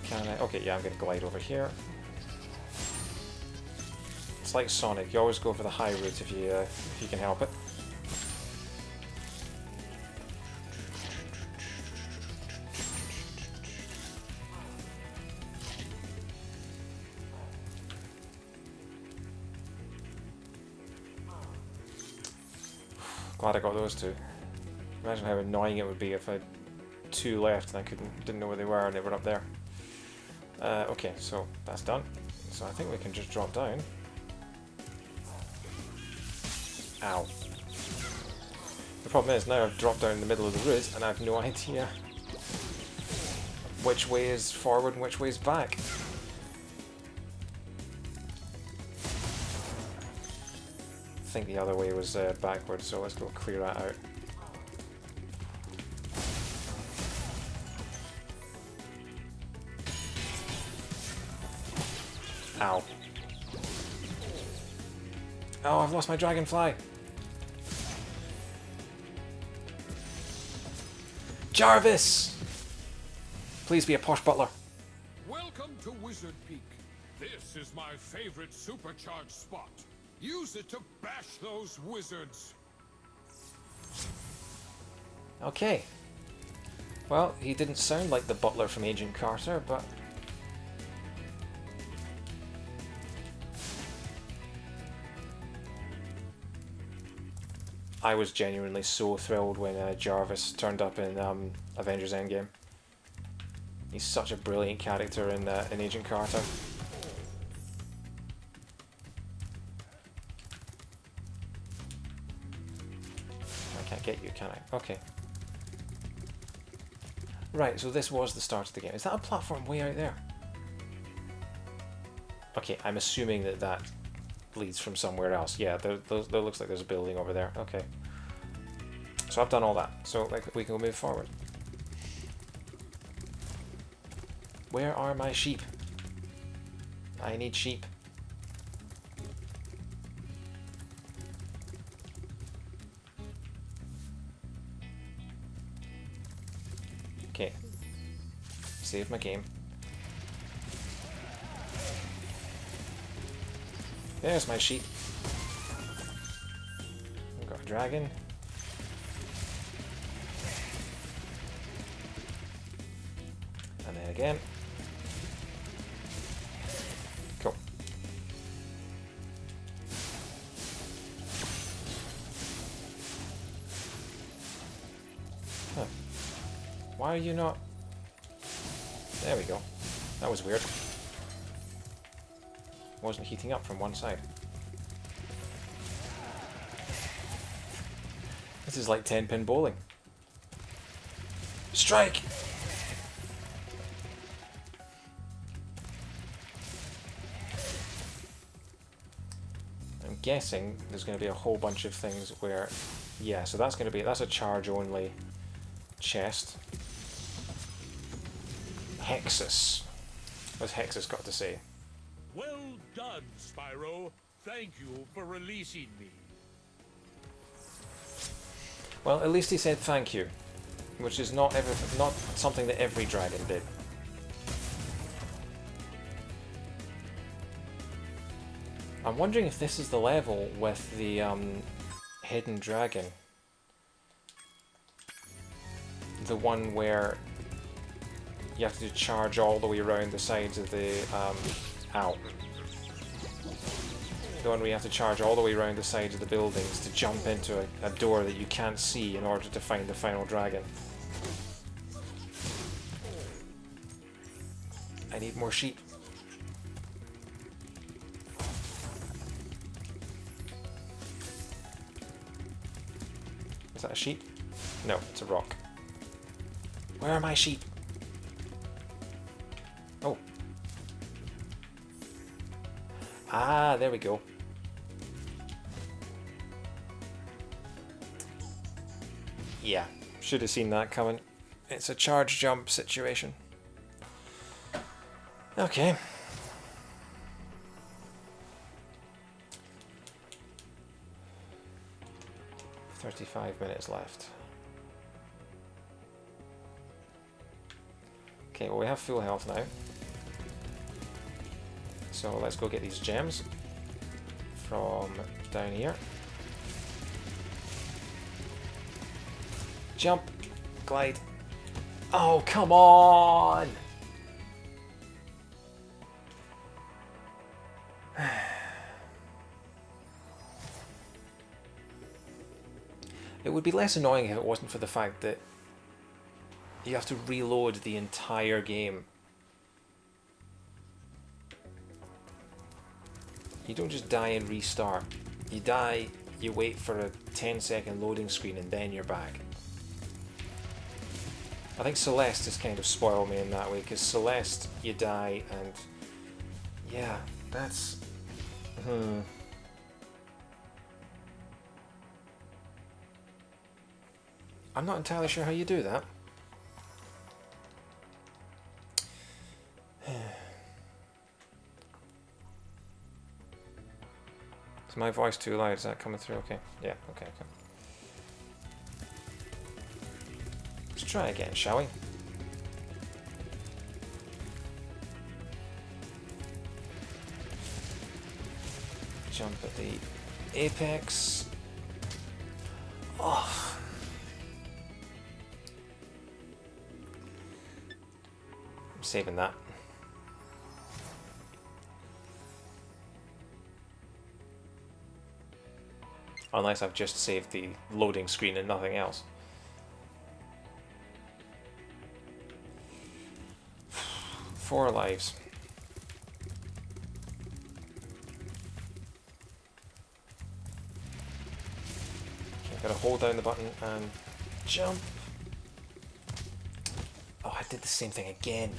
S1: Can I? Okay, yeah, I'm going to glide over here. It's like Sonic. You always go for the high route if you can help it. Glad I got those two. Imagine how annoying it would be if I had 2 left and I didn't know where they were and they were up there. Okay, so that's done. So I think we can just drop down. Ow. The problem is now I've dropped down in the middle of the route and I have no idea which way is forward and which way is back. I think the other way was backwards, so let's go clear that out. Ow. Oh, I've lost my dragonfly. Jarvis! Please be a posh butler.
S2: Welcome to Wizard Peak. This is my favorite supercharged spot. Use it to bash those wizards.
S1: Okay. Well, he didn't sound like the butler from Agent Carter, but... I was genuinely so thrilled when Jarvis turned up in Avengers Endgame. He's such a brilliant character in Agent Carter. I can't get you, can I? Okay. Right, so this was the start of the game. Is that a platform way out there? Okay, I'm assuming that that leads from somewhere else. Yeah, there looks like there's a building over there. Okay. So I've done all that. So like, we can move forward. Where are my sheep? I need sheep. Okay. Save my game. There's my sheep. We've got a dragon. And then again. Cool. Huh. Why are you not... There we go. That was weird. Wasn't heating up from one side. This is like 10-pin bowling. Strike! I'm guessing there's going to be a whole bunch of things where... Yeah, so that's going to be... That's a charge-only chest. Hexus. What's Hexus got to say?
S2: Well done, Spyro. Thank you for releasing me.
S1: Well, at least he said thank you, which is not something that every dragon did. I'm wondering if this is the level with the hidden dragon. The one where you have to charge all the way around the sides of the... Ow. The one where you have to charge all the way around the sides of the buildings to jump into a door that you can't see in order to find the final dragon. I need more sheep. Is that a sheep? No, it's a rock. Where are my sheep? Oh. Ah, there we go. Yeah, should have seen that coming. It's a charge jump situation. Okay. "35 minutes left." Okay, well we have full health now. So let's go get these gems from down here. Jump, glide. Oh, come on! It would be less annoying if it wasn't for the fact that you have to reload the entire game. You don't just die and restart. You die, you wait for a 10-second loading screen, and then you're back. I think Celeste has kind of spoiled me in that way, because Celeste, you die, and yeah, that's... I'm not entirely sure how you do that. Is my voice too loud? Is that coming through? Okay. Yeah, okay. Let's try again, shall we? Jump at the apex. Oh. I'm saving that. Unless I've just saved the loading screen and nothing else. Four lives. Okay, gotta hold down the button and jump. Oh, I did the same thing again.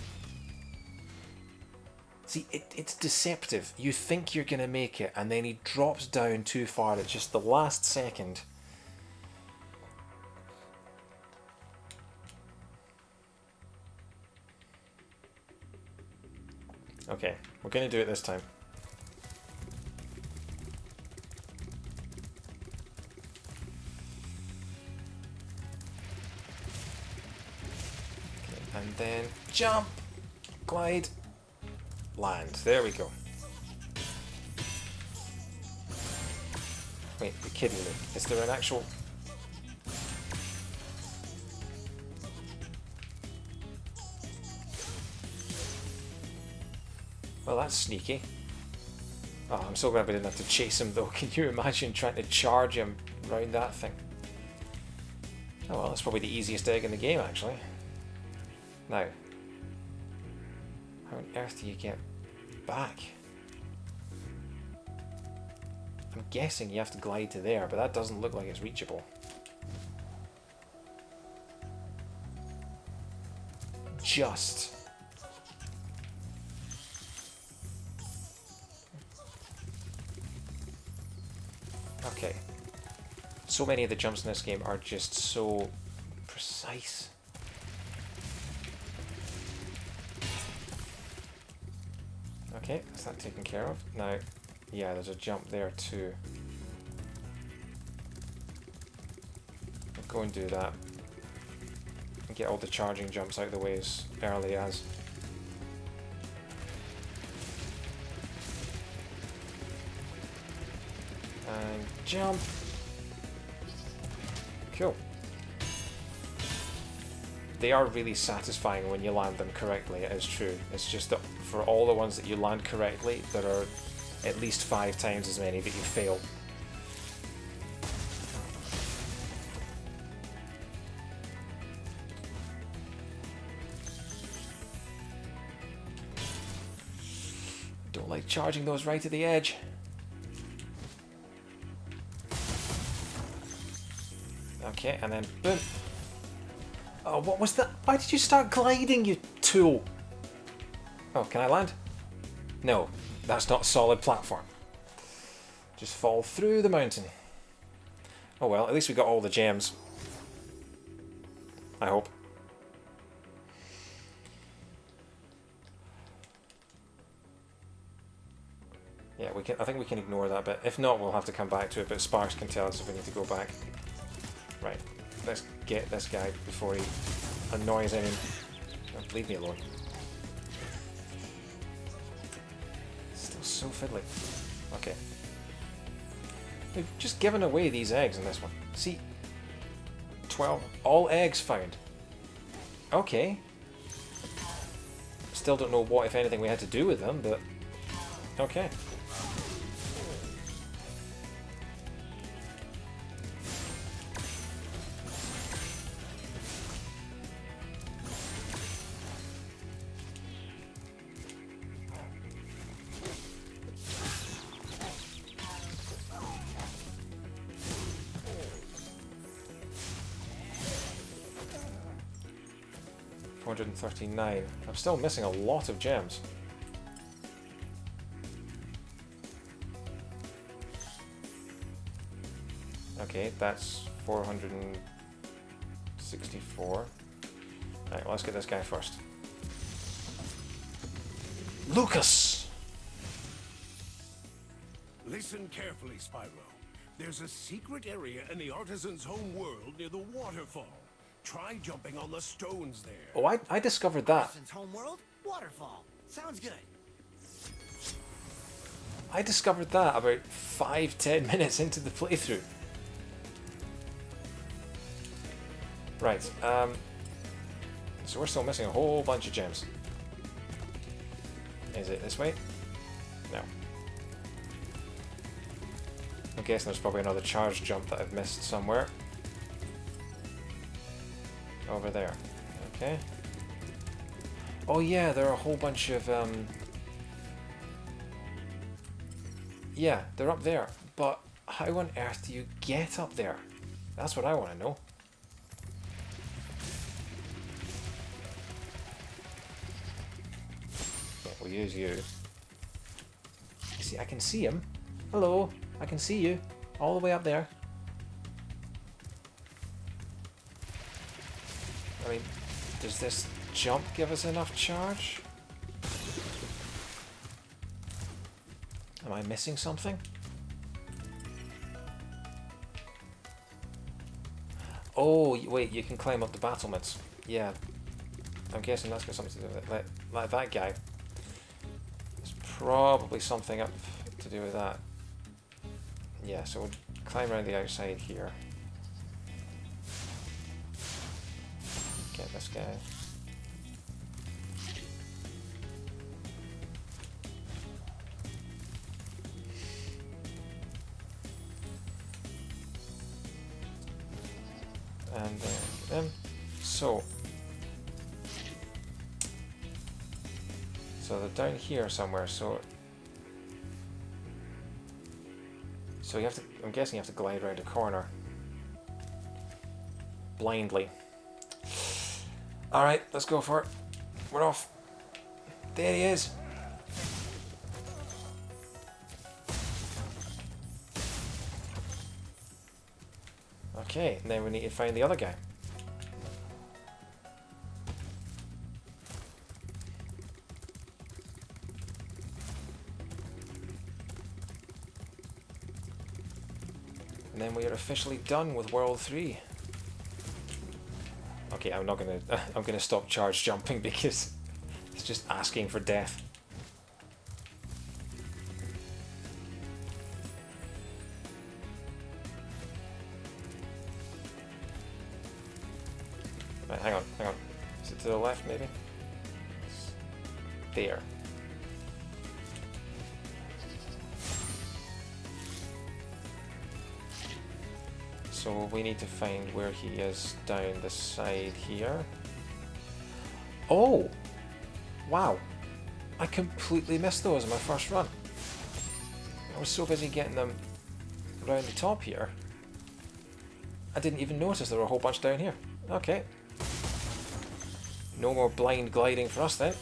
S1: See, it's deceptive. You think you're going to make it, and then he drops down too far at just the last second. Okay, we're going to do it this time. Okay, and then jump, glide. Land. There we go. Wait, you're kidding me. Is there an actual... Well, that's sneaky. Oh, I'm so glad we didn't have to chase him though. Can you imagine trying to charge him around that thing? Oh well, that's probably the easiest egg in the game actually. Now, how on earth do you get back? I'm guessing you have to glide to there, but that doesn't look like it's reachable. Just. Okay. So many of the jumps in this game are just so precise. Okay, is that taken care of? Now, yeah, there's a jump there too. I'll go and do that. And get all the charging jumps out of the way as early as. And jump. Cool. They are really satisfying when you land them correctly, it is true. It's just that for all the ones that you land correctly, there are at least 5 times as many that you fail. Don't like charging those right to the edge. Okay, and then boom. Oh, what was that? Why did you start gliding, you tool? Oh, can I land? No, that's not a solid platform. Just fall through the mountain. Oh well, at least we got all the gems. I hope. Yeah, we can. I think we can ignore that bit. If not, we'll have to come back to it, but Sparks can tell us if we need to go back. Right, let's get this guy before he annoys anyone. Oh, leave me alone. Still so fiddly. Okay. They've just given away these eggs in this one. See? 12. All eggs found. Okay. Still don't know what, if anything, we had to do with them, but... Okay. 439. I'm still missing a lot of gems. Okay, that's 464. Right, well, let's get this guy first. Lucas!
S4: Listen carefully, Spyro. There's a secret area in the artisan's home world near the waterfall. Try jumping on the stones there.
S1: Oh, I discovered that.
S3: Since homeworld, waterfall. Sounds good.
S1: I discovered that about 5-10 minutes into the playthrough. Right, so we're still missing a whole bunch of gems. Is it this way? No. I'm guessing there's probably another charge jump that I've missed somewhere. Over there. Okay. Oh yeah, there are a whole bunch of yeah, they're up there. But how on earth do you get up there? That's what I want to know. Yeah, we'll use you. See, I can see him. Hello, I can see you. All the way up there. I mean, does this jump give us enough charge? Am I missing something? Oh, wait, you can climb up the battlements. Yeah. I'm guessing that's got something to do with it. Like that guy. There's probably something up to do with that. Yeah, so we'll climb around the outside here. Get this guy. And then so they're down here somewhere. So you have to. I'm guessing you have to glide around a corner blindly. All right, let's go for it. We're off. There he is. Okay, and then we need to find the other guy. And then we are officially done with World 3. Okay, I'm not gonna. I'm gonna stop charge jumping because it's just asking for death. Right, hang on. Is it to the left, maybe? There. So we need to find where he is down the side here. Oh! Wow. I completely missed those in my first run. I was so busy getting them around the top here. I didn't even notice there were a whole bunch down here. Okay. No more blind gliding for us then.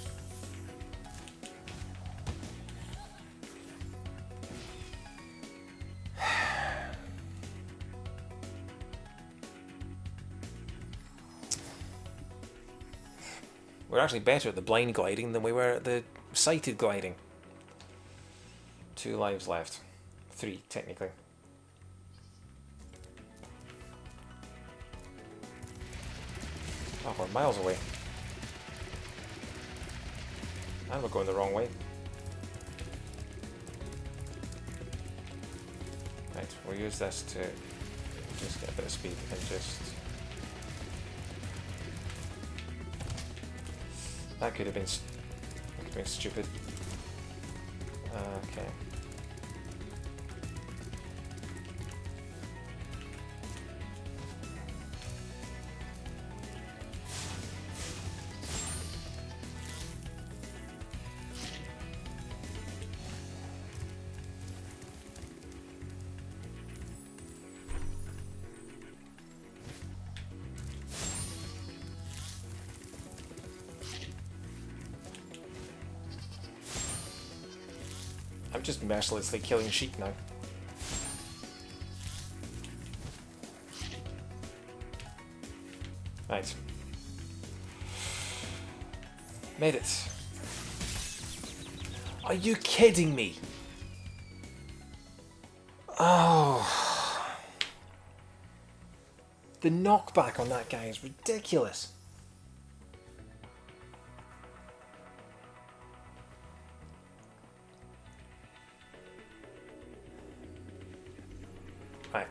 S1: We're actually better at the blind gliding than we were at the sighted gliding. 2 lives left. 3, technically. Oh, we're miles away. And we're going the wrong way. Right, we'll use this to just get a bit of speed and just... That could have been stupid. Okay. I'm just mercilessly killing sheep now. Right. Made it. Are you kidding me? Oh. The knockback on that guy is ridiculous. Right.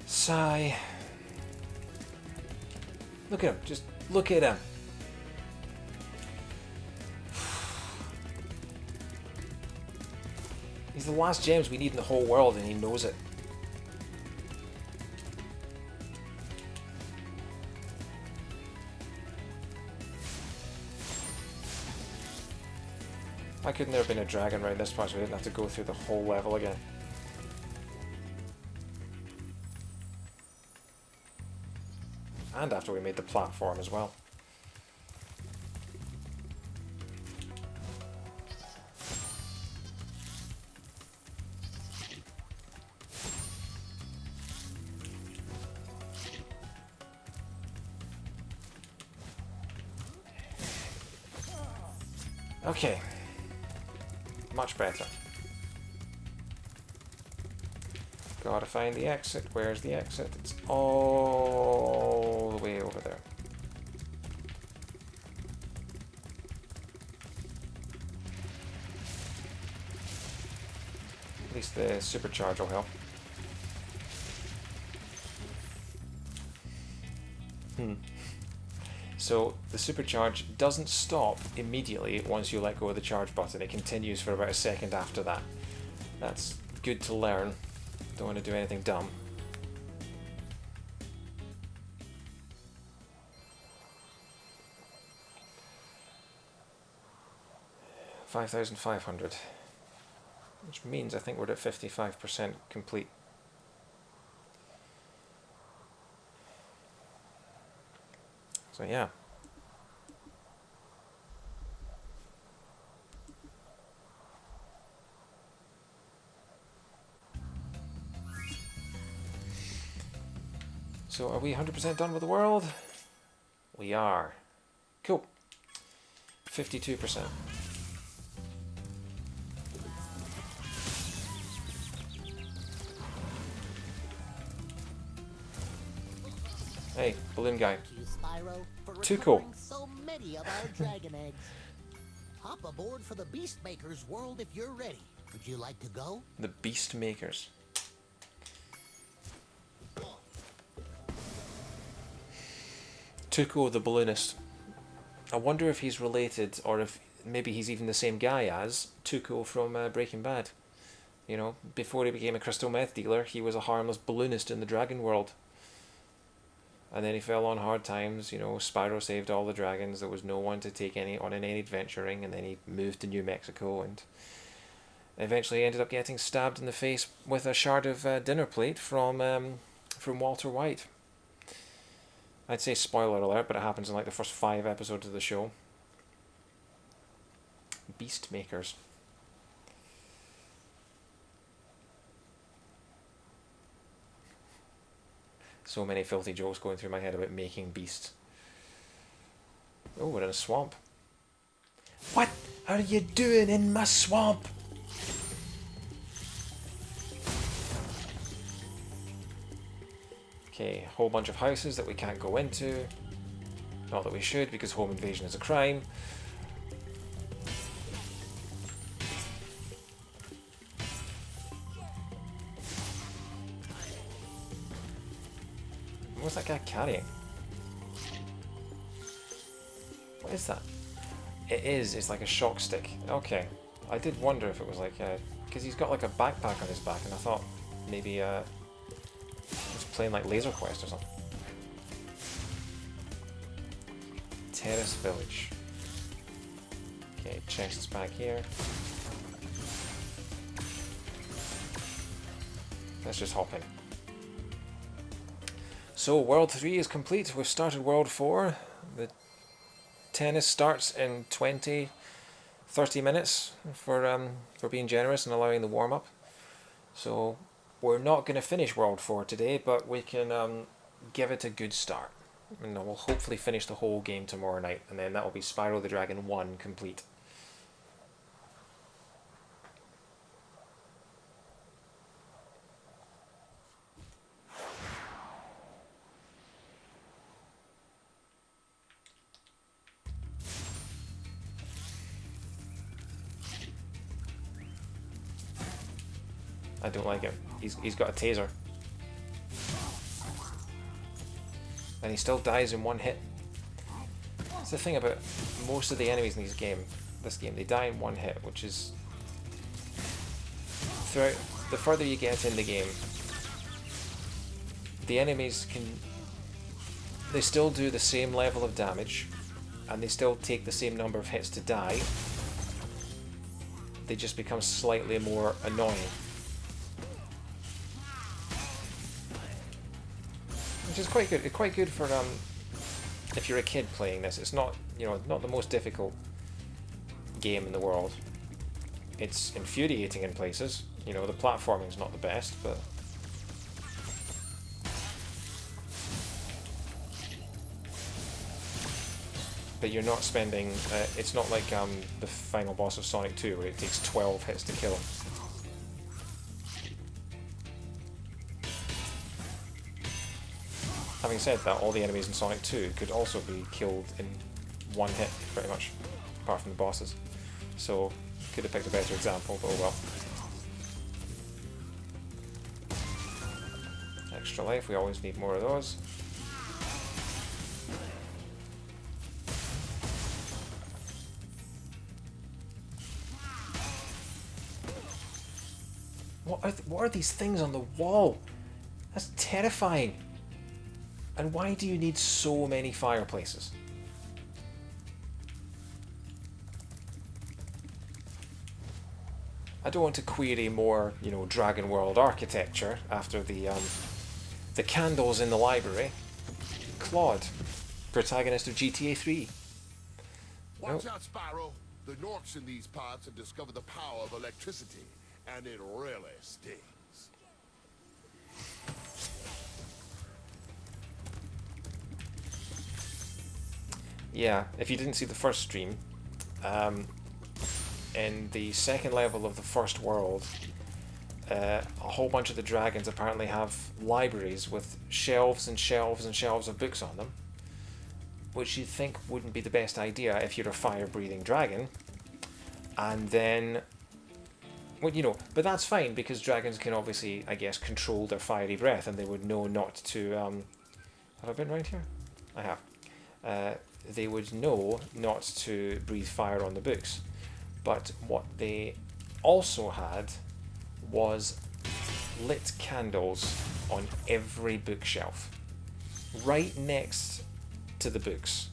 S1: Sigh. Look at him. Just look at him. He's the last gems we need in the whole world, and he knows it. Why couldn't there have been a dragon around this part so we didn't have to go through the whole level again? And after we made the platform as well. Okay. Much better. Gotta find the exit. Where's the exit? It's all the way over there. At least the supercharge will help. So the supercharge doesn't stop immediately once you let go of the charge button. It continues for about a second after that. That's good to learn. Don't want to do anything dumb. $5,500, which means I think we're at 55% complete. So yeah. So are we 100% done with the world? We are. Cool. 52%. Hey, balloon guy.
S6: Thank you, Spyro, for
S1: Too cool.
S6: recovering so many of our dragon eggs. Hop aboard for the Beastmaker's world if you're ready. Would you like to go?
S1: The Beast Makers. Tuco the balloonist. I wonder if he's related, or if maybe he's even the same guy as Tuco from Breaking Bad. You know, before he became a crystal meth dealer, he was a harmless balloonist in the dragon world. And then he fell on hard times, you know, Spyro saved all the dragons, there was no one to take on any adventuring, and then he moved to New Mexico and eventually ended up getting stabbed in the face with a shard of dinner plate from Walter White. I'd say spoiler alert, but it happens in like the first 5 episodes of the show. Beast Makers. So many filthy jokes going through my head about making beasts. Oh, we're in a swamp. What are you doing in my swamp? Okay, a whole bunch of houses that we can't go into. Not that we should, because home invasion is a crime. What's that guy carrying? What is that? It's like a shock stick. Okay. I did wonder if it was like, because he's got like a backpack on his back, and I thought maybe he's playing like Laser Quest or something. Terrace Village. Okay, chests back here. Let's just hop in. So World 3 is complete. We've started World 4. The tennis starts in 20, 30 minutes for being generous and allowing the warm-up. So we're not going to finish World 4 today, but we can give it a good start. And we'll hopefully finish the whole game tomorrow night, and then that will be Spyro the Dragon 1 complete. I don't like it. He's got a taser. And he still dies in one hit. That's the thing about most of the enemies in this game, they die in one hit, which is... Throughout, the further you get in the game, the enemies can... They still do the same level of damage, and they still take the same number of hits to die. They just become slightly more annoying. Which is quite good. It's quite good for if you're a kid playing this. It's not, you know, not the most difficult game in the world. It's infuriating in places. You know, the platforming's not the best, but you're not spending. It's not like the final boss of Sonic 2, where it takes 12 hits to kill him. Having said that, all the enemies in Sonic 2 could also be killed in one hit, pretty much, apart from the bosses. So, could have picked a better example, but oh well. Extra life, we always need more of those. What are these things on the wall? That's terrifying. And why do you need so many fireplaces? I don't want to query more, you know, Dragon World architecture after the candles in the library. Claude, protagonist of GTA 3.
S7: Watch out, Spyro. The Norks in these parts have discovered the power of electricity, and it really stings.
S1: Yeah, if you didn't see the first stream, in the second level of the first world, a whole bunch of the dragons apparently have libraries with shelves and shelves and shelves of books on them, which you'd think wouldn't be the best idea if you're a fire-breathing dragon. And then, well, you know, but that's fine because dragons can obviously, I guess, control their fiery breath, and they would know not to. Have I been right here? I have. They would know not to breathe fire on the books. But what they also had was lit candles on every bookshelf, right next to the books.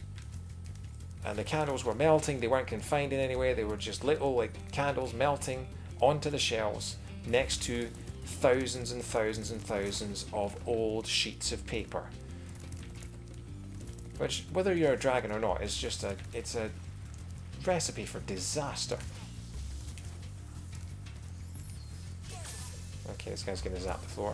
S1: And the candles were melting, they weren't confined in any way, they were just little like candles melting onto the shelves next to thousands and thousands and thousands of old sheets of paper. Which, whether you're a dragon or not, is just it's a recipe for disaster. Okay, this guy's gonna zap the floor.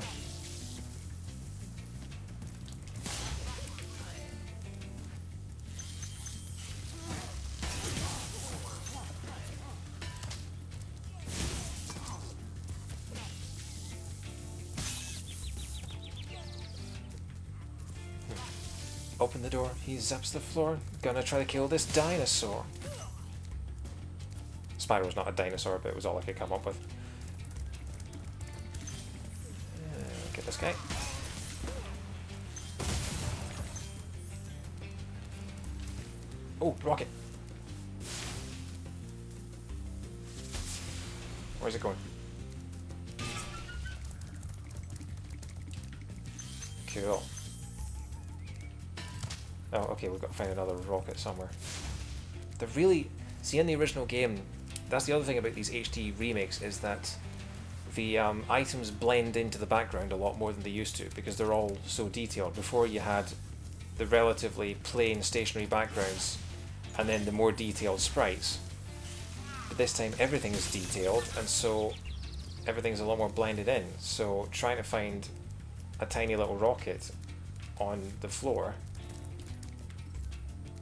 S1: Open the door, he zaps the floor. Gonna try to kill this dinosaur. Spyro's not a dinosaur, but it was all I could come up with. Get this guy. Oh, rocket. Where's it going? Cool. Oh, okay, we've got to find another rocket somewhere. They're really... See, in the original game, that's the other thing about these HD remakes, is that the items blend into the background a lot more than they used to, because they're all so detailed. Before you had the relatively plain stationary backgrounds, and then the more detailed sprites. But this time everything is detailed, and so everything's a lot more blended in. So trying to find a tiny little rocket on the floor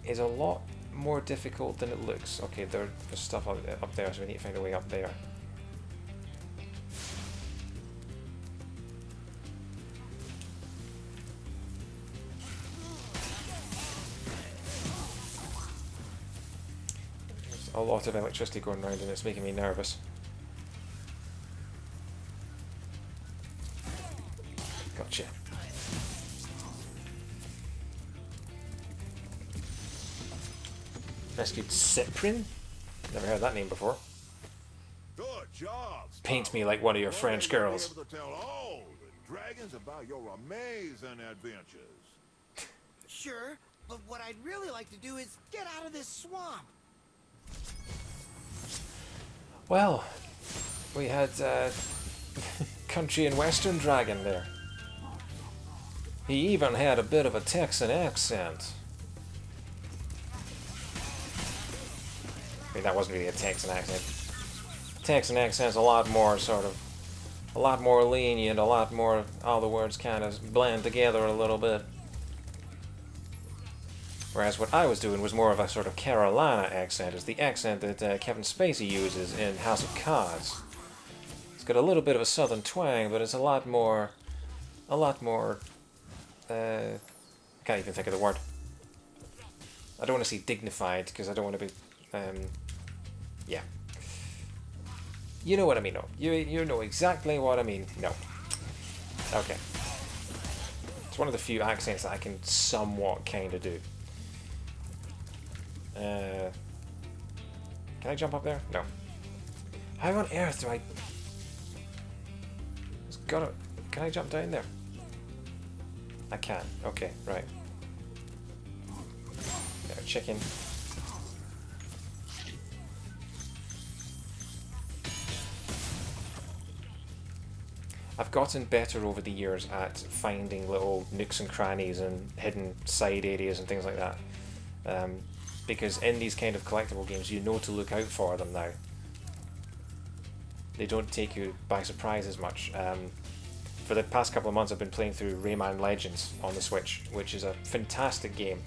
S1: is a lot more difficult than it looks. Okay, there's stuff up there, so we need to find a way up there. There's a lot of electricity going around and it's making me nervous. Gotcha. Rescued Cyprian? Never heard that name before.
S7: Good job.
S1: Paint me like one of your French girls.
S7: Able to tell all the dragons about your amazing adventures.
S3: Sure, but what I'd really like to do is get out of this swamp.
S1: Well, we had country and western dragon there. He even had a bit of a Texan accent. I mean, that wasn't really a Texan accent. Texan accent's a lot more a lot more lenient, a lot more, all the words kind of blend together a little bit. Whereas what I was doing was more of a sort of Carolina accent. It's the accent that Kevin Spacey uses in House of Cards. It's got a little bit of a southern twang, but it's a lot more, I can't even think of the word. I don't want to say dignified, because I don't want to be, yeah. You know what I mean, no. You know exactly what I mean, no. Okay. It's one of the few accents that I can somewhat kind of do. Can I jump up there? No. How on earth do I... It's gotta... Can I jump down there? I can. Okay, right. Got a chicken. I've gotten better over the years at finding little nooks and crannies and hidden side areas and things like that. Because in these kind of collectible games, you know to look out for them now. They don't take you by surprise as much. For the past couple of months, I've been playing through Rayman Legends on the Switch, which is a fantastic game.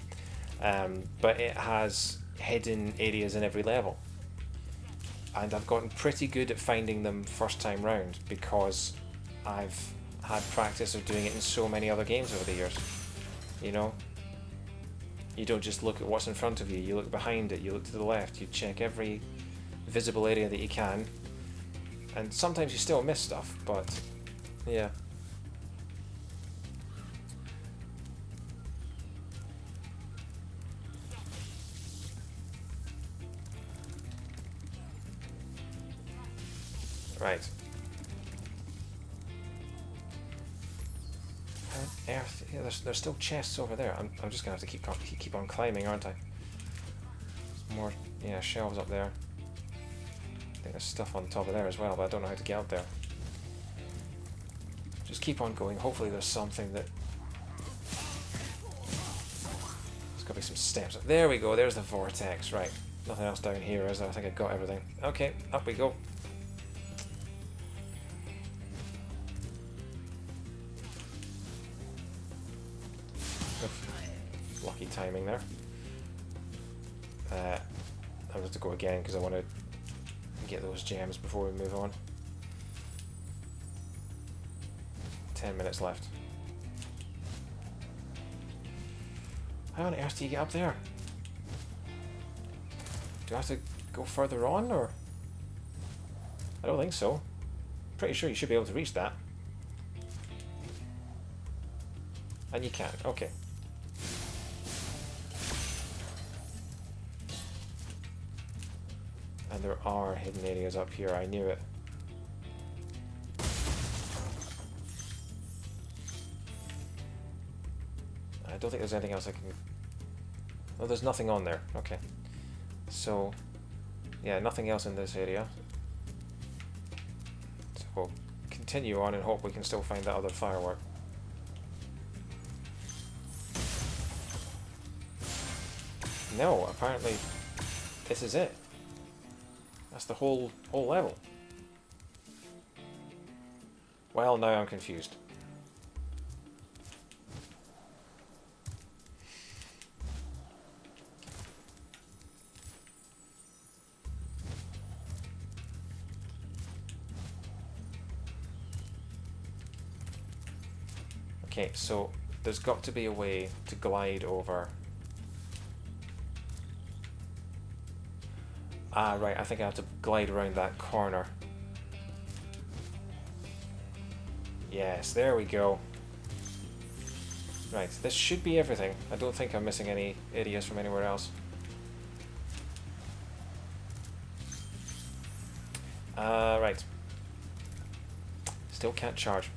S1: But it has hidden areas in every level. And I've gotten pretty good at finding them first time round, because I've had practice of doing it in so many other games over the years. You know? You don't just look at what's in front of you, you look behind it, you look to the left, you check every visible area that you can. And sometimes you still miss stuff, but yeah. Right. How on earth? Yeah, there's still chests over there. I'm just gonna have to keep on climbing, aren't I? More, yeah, shelves up there. I think there's stuff on top of there as well, but I don't know how to get up there. Just keep on going. Hopefully there's something that... There's gotta be some steps. There we go. There's the vortex. Right. Nothing else down here, is there? I think I got everything. Okay, up we go. Lucky timing there. I'll have to go again because I want to get those gems before we move on. 10 minutes left. How on earth do you get up there? Do I have to go further on, or? I don't think so. Pretty sure you should be able to reach that. And you can, okay. And there are hidden areas up here, I knew it. I don't think there's anything else I can... Oh, there's nothing on there, okay. So, yeah, nothing else in this area. So we'll continue on and hope we can still find that other firework. No, apparently this is it. That's the whole level. Well, now I'm confused. Okay, so there's got to be a way to glide over. Ah, right, I think I have to glide around that corner. Yes, there we go. Right, this should be everything. I don't think I'm missing any areas from anywhere else. Right. Still can't charge.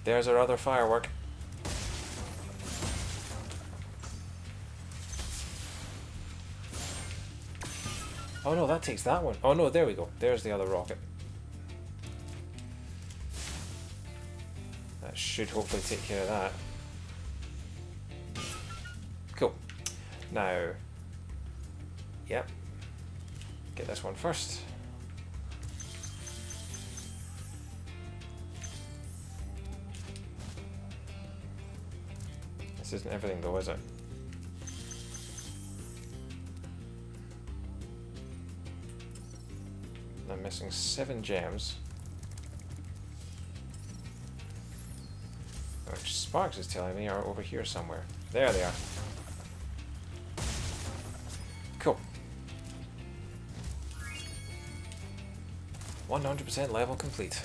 S1: There's our other firework. Oh no, that takes that one. Oh no, there we go. There's the other rocket. That should hopefully take care of that. Cool. Now, yep. Get this one first. This isn't everything though, is it? I'm missing 7 gems. Which Sparks is telling me are over here somewhere. There they are. Cool. 100% level complete.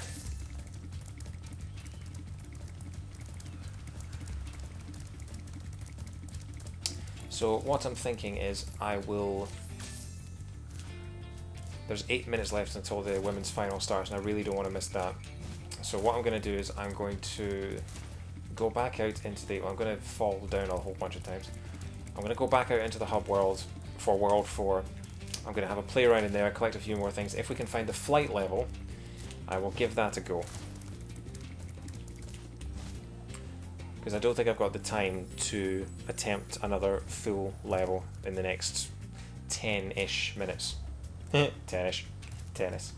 S1: So what I'm thinking is I will... There's 8 minutes left until the women's final starts, and I really don't want to miss that. So what I'm going to do is I'm going to go back out into the... Well, I'm going to fall down a whole bunch of times. I'm going to go back out into the hub world for World 4. I'm going to have a play around in there, collect a few more things. If we can find the flight level, I will give that a go. Because I don't think I've got the time to attempt another full level in the next 10-ish minutes. 10-ish. Tennis.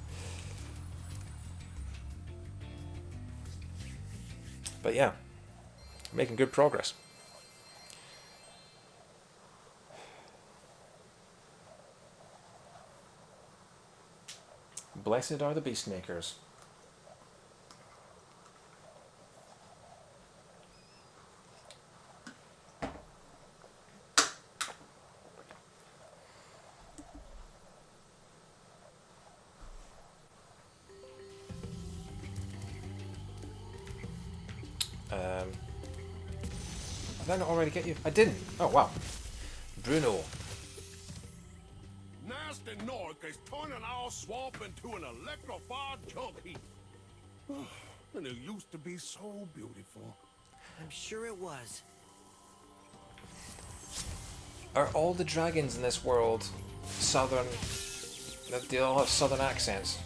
S1: But yeah, making good progress. Blessed are the Beastmakers. Did I not already get you? I didn't. Oh wow. Bruno.
S7: Nasty Nork is turning our swamp into an electrified junk heap. And it used to be so beautiful.
S3: I'm sure it was.
S1: Are all the dragons in this world southern? They all have southern accents.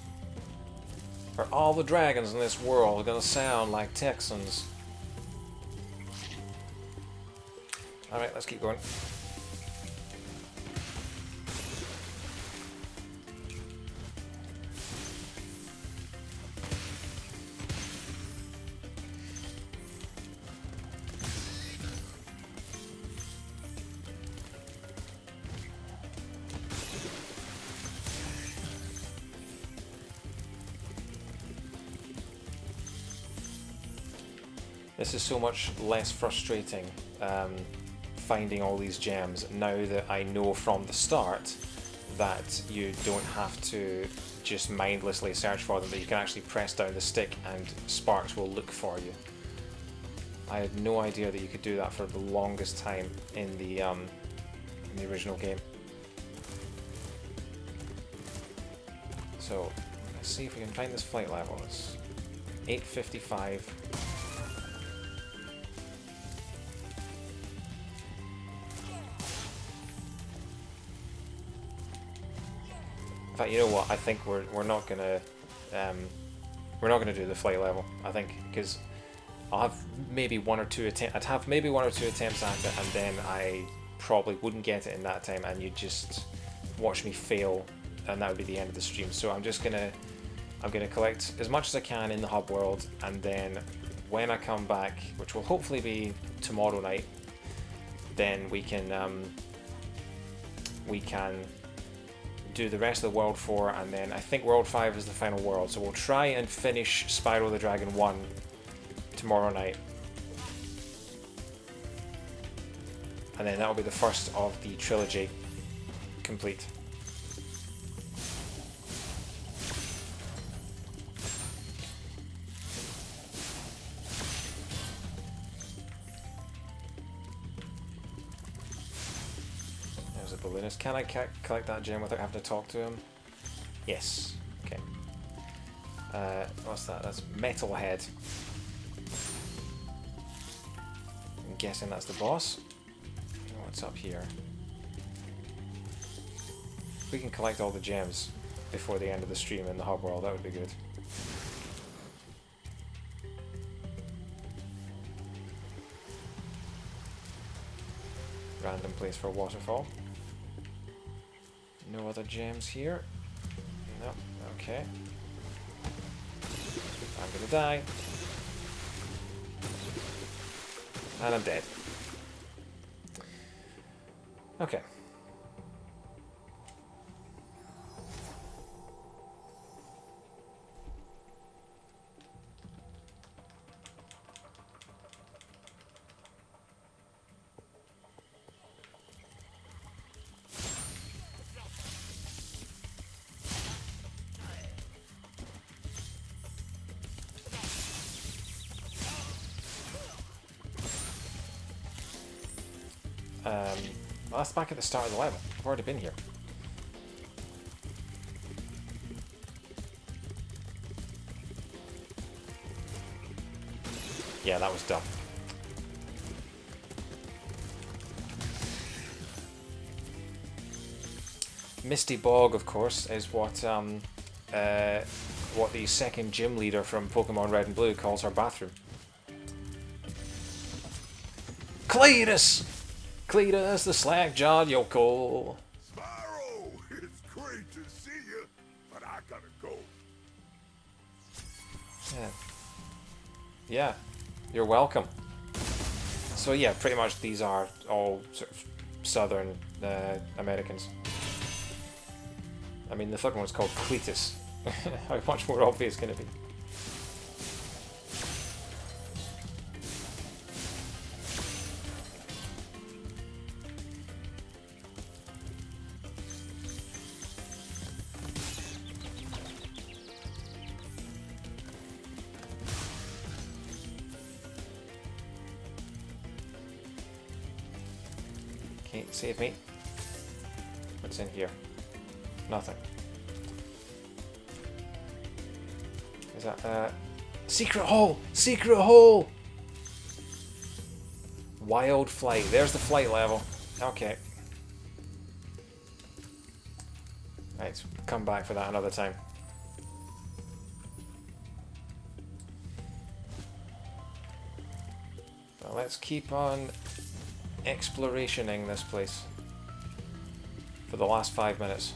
S1: Are all the dragons in this world gonna sound like Texans? Alright, let's keep going. This is so much less frustrating, finding all these gems now that I know from the start that you don't have to just mindlessly search for them, but you can actually press down the stick and Sparks will look for you. I had no idea that you could do that for the longest time in the original game. So let's see if we can find this flight level. It's 855. In fact, you know what? I think we're not gonna do the flight level. I think because I'll have maybe one or two attempts. I'd have maybe one or two attempts at it, and then I probably wouldn't get it in that time, and you'd just watch me fail, and that would be the end of the stream. So I'm gonna collect as much as I can in the hub world, and then when I come back, which will hopefully be tomorrow night, then we can do the rest of the World 4, and then I think World 5 is the final world. So we'll try and finish Spyro the Dragon 1 tomorrow night. And then that'll be the first of the trilogy complete. There's a balloonist. Can I collect that gem without having to talk to him? Yes. Okay. What's that? That's Metalhead. I'm guessing that's the boss. What's up here? If we can collect all the gems before the end of the stream in the hub world, that would be good. Random place for a waterfall. No other gems here. No. Okay. I'm gonna die. And I'm dead. Okay. Well, that's back at the start of the level. I've already been here. Yeah, that was dumb. Misty Bog, of course, is what the second gym leader from Pokemon Red and Blue calls her bathroom. Cletus! Cletus, the slack-jawed yokel.
S7: Spyro, it's great to see you, but I gotta go.
S1: Yeah, you're welcome. So yeah, pretty much these are all sort of southern Americans. I mean, the third one's called Cletus. How much more obvious can it be? Okay, save me. What's in here? Nothing. Is that secret hole? Secret hole! Wild flight. There's the flight level. Okay. Right, so come back for that another time. So let's keep on explorationing this place for the last 5 minutes.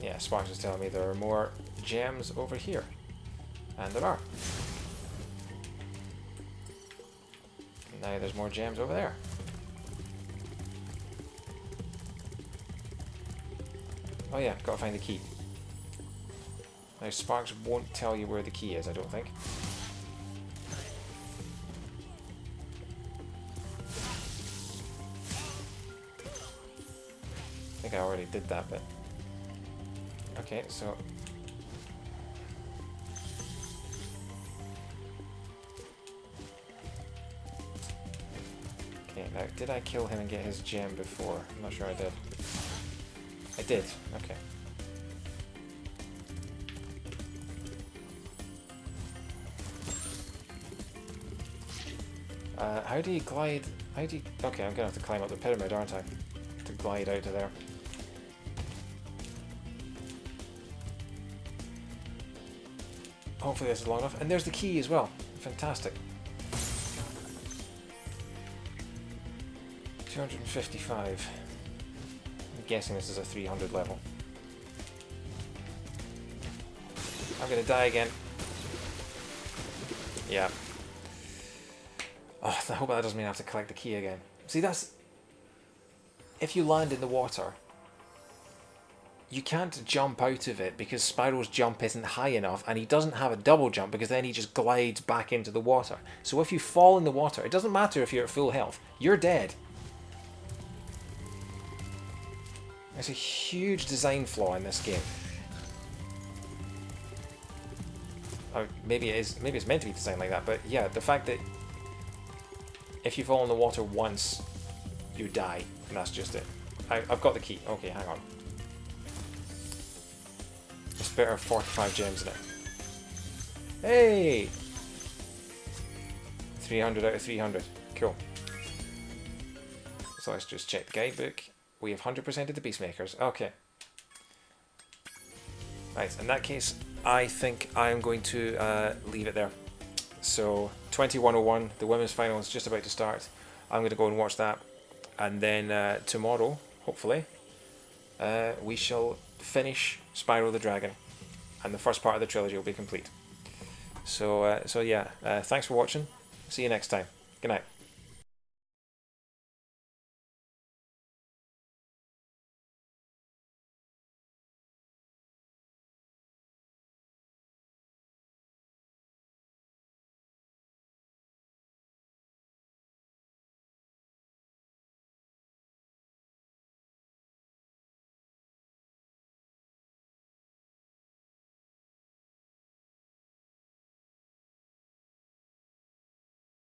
S1: Yeah, Sparks is telling me there are more gems over here. And there are. And now there's more gems over there. Oh yeah, gotta find the key. Now Sparks won't tell you where the key is, I don't think. I think I already did that bit. Okay, so... Okay, now did I kill him and get his gem before? I'm not sure I did. I did, okay. How do you glide? How do you... Okay, I'm gonna have to climb up the pyramid, aren't I? To glide out of there. Hopefully this is long enough. And there's the key as well. Fantastic. 255. I'm guessing this is a 300 level. I'm gonna die again. Yeah. Oh, I hope that doesn't mean I have to collect the key again. See, that's... If you land in the water, you can't jump out of it because Spyro's jump isn't high enough, and he doesn't have a double jump because then he just glides back into the water. So if you fall in the water, it doesn't matter if you're at full health, you're dead. There's a huge design flaw in this game. Or maybe it's meant to be designed like that, but yeah, the fact that if you fall in the water once, you die, and that's just it. I've got the key. Okay, hang on. It's better 45 gems in it. Hey! 300 out of 300. Cool. So let's just check the guidebook. We have 100% of the Beastmakers. Okay. Right, in that case, I think I'm going to leave it there. So, 2101, the women's final is just about to start. I'm going to go and watch that. And then tomorrow, hopefully, we shall finish Spyro the Dragon. And the first part of the trilogy will be complete. So yeah, thanks for watching. See you next time. Good night.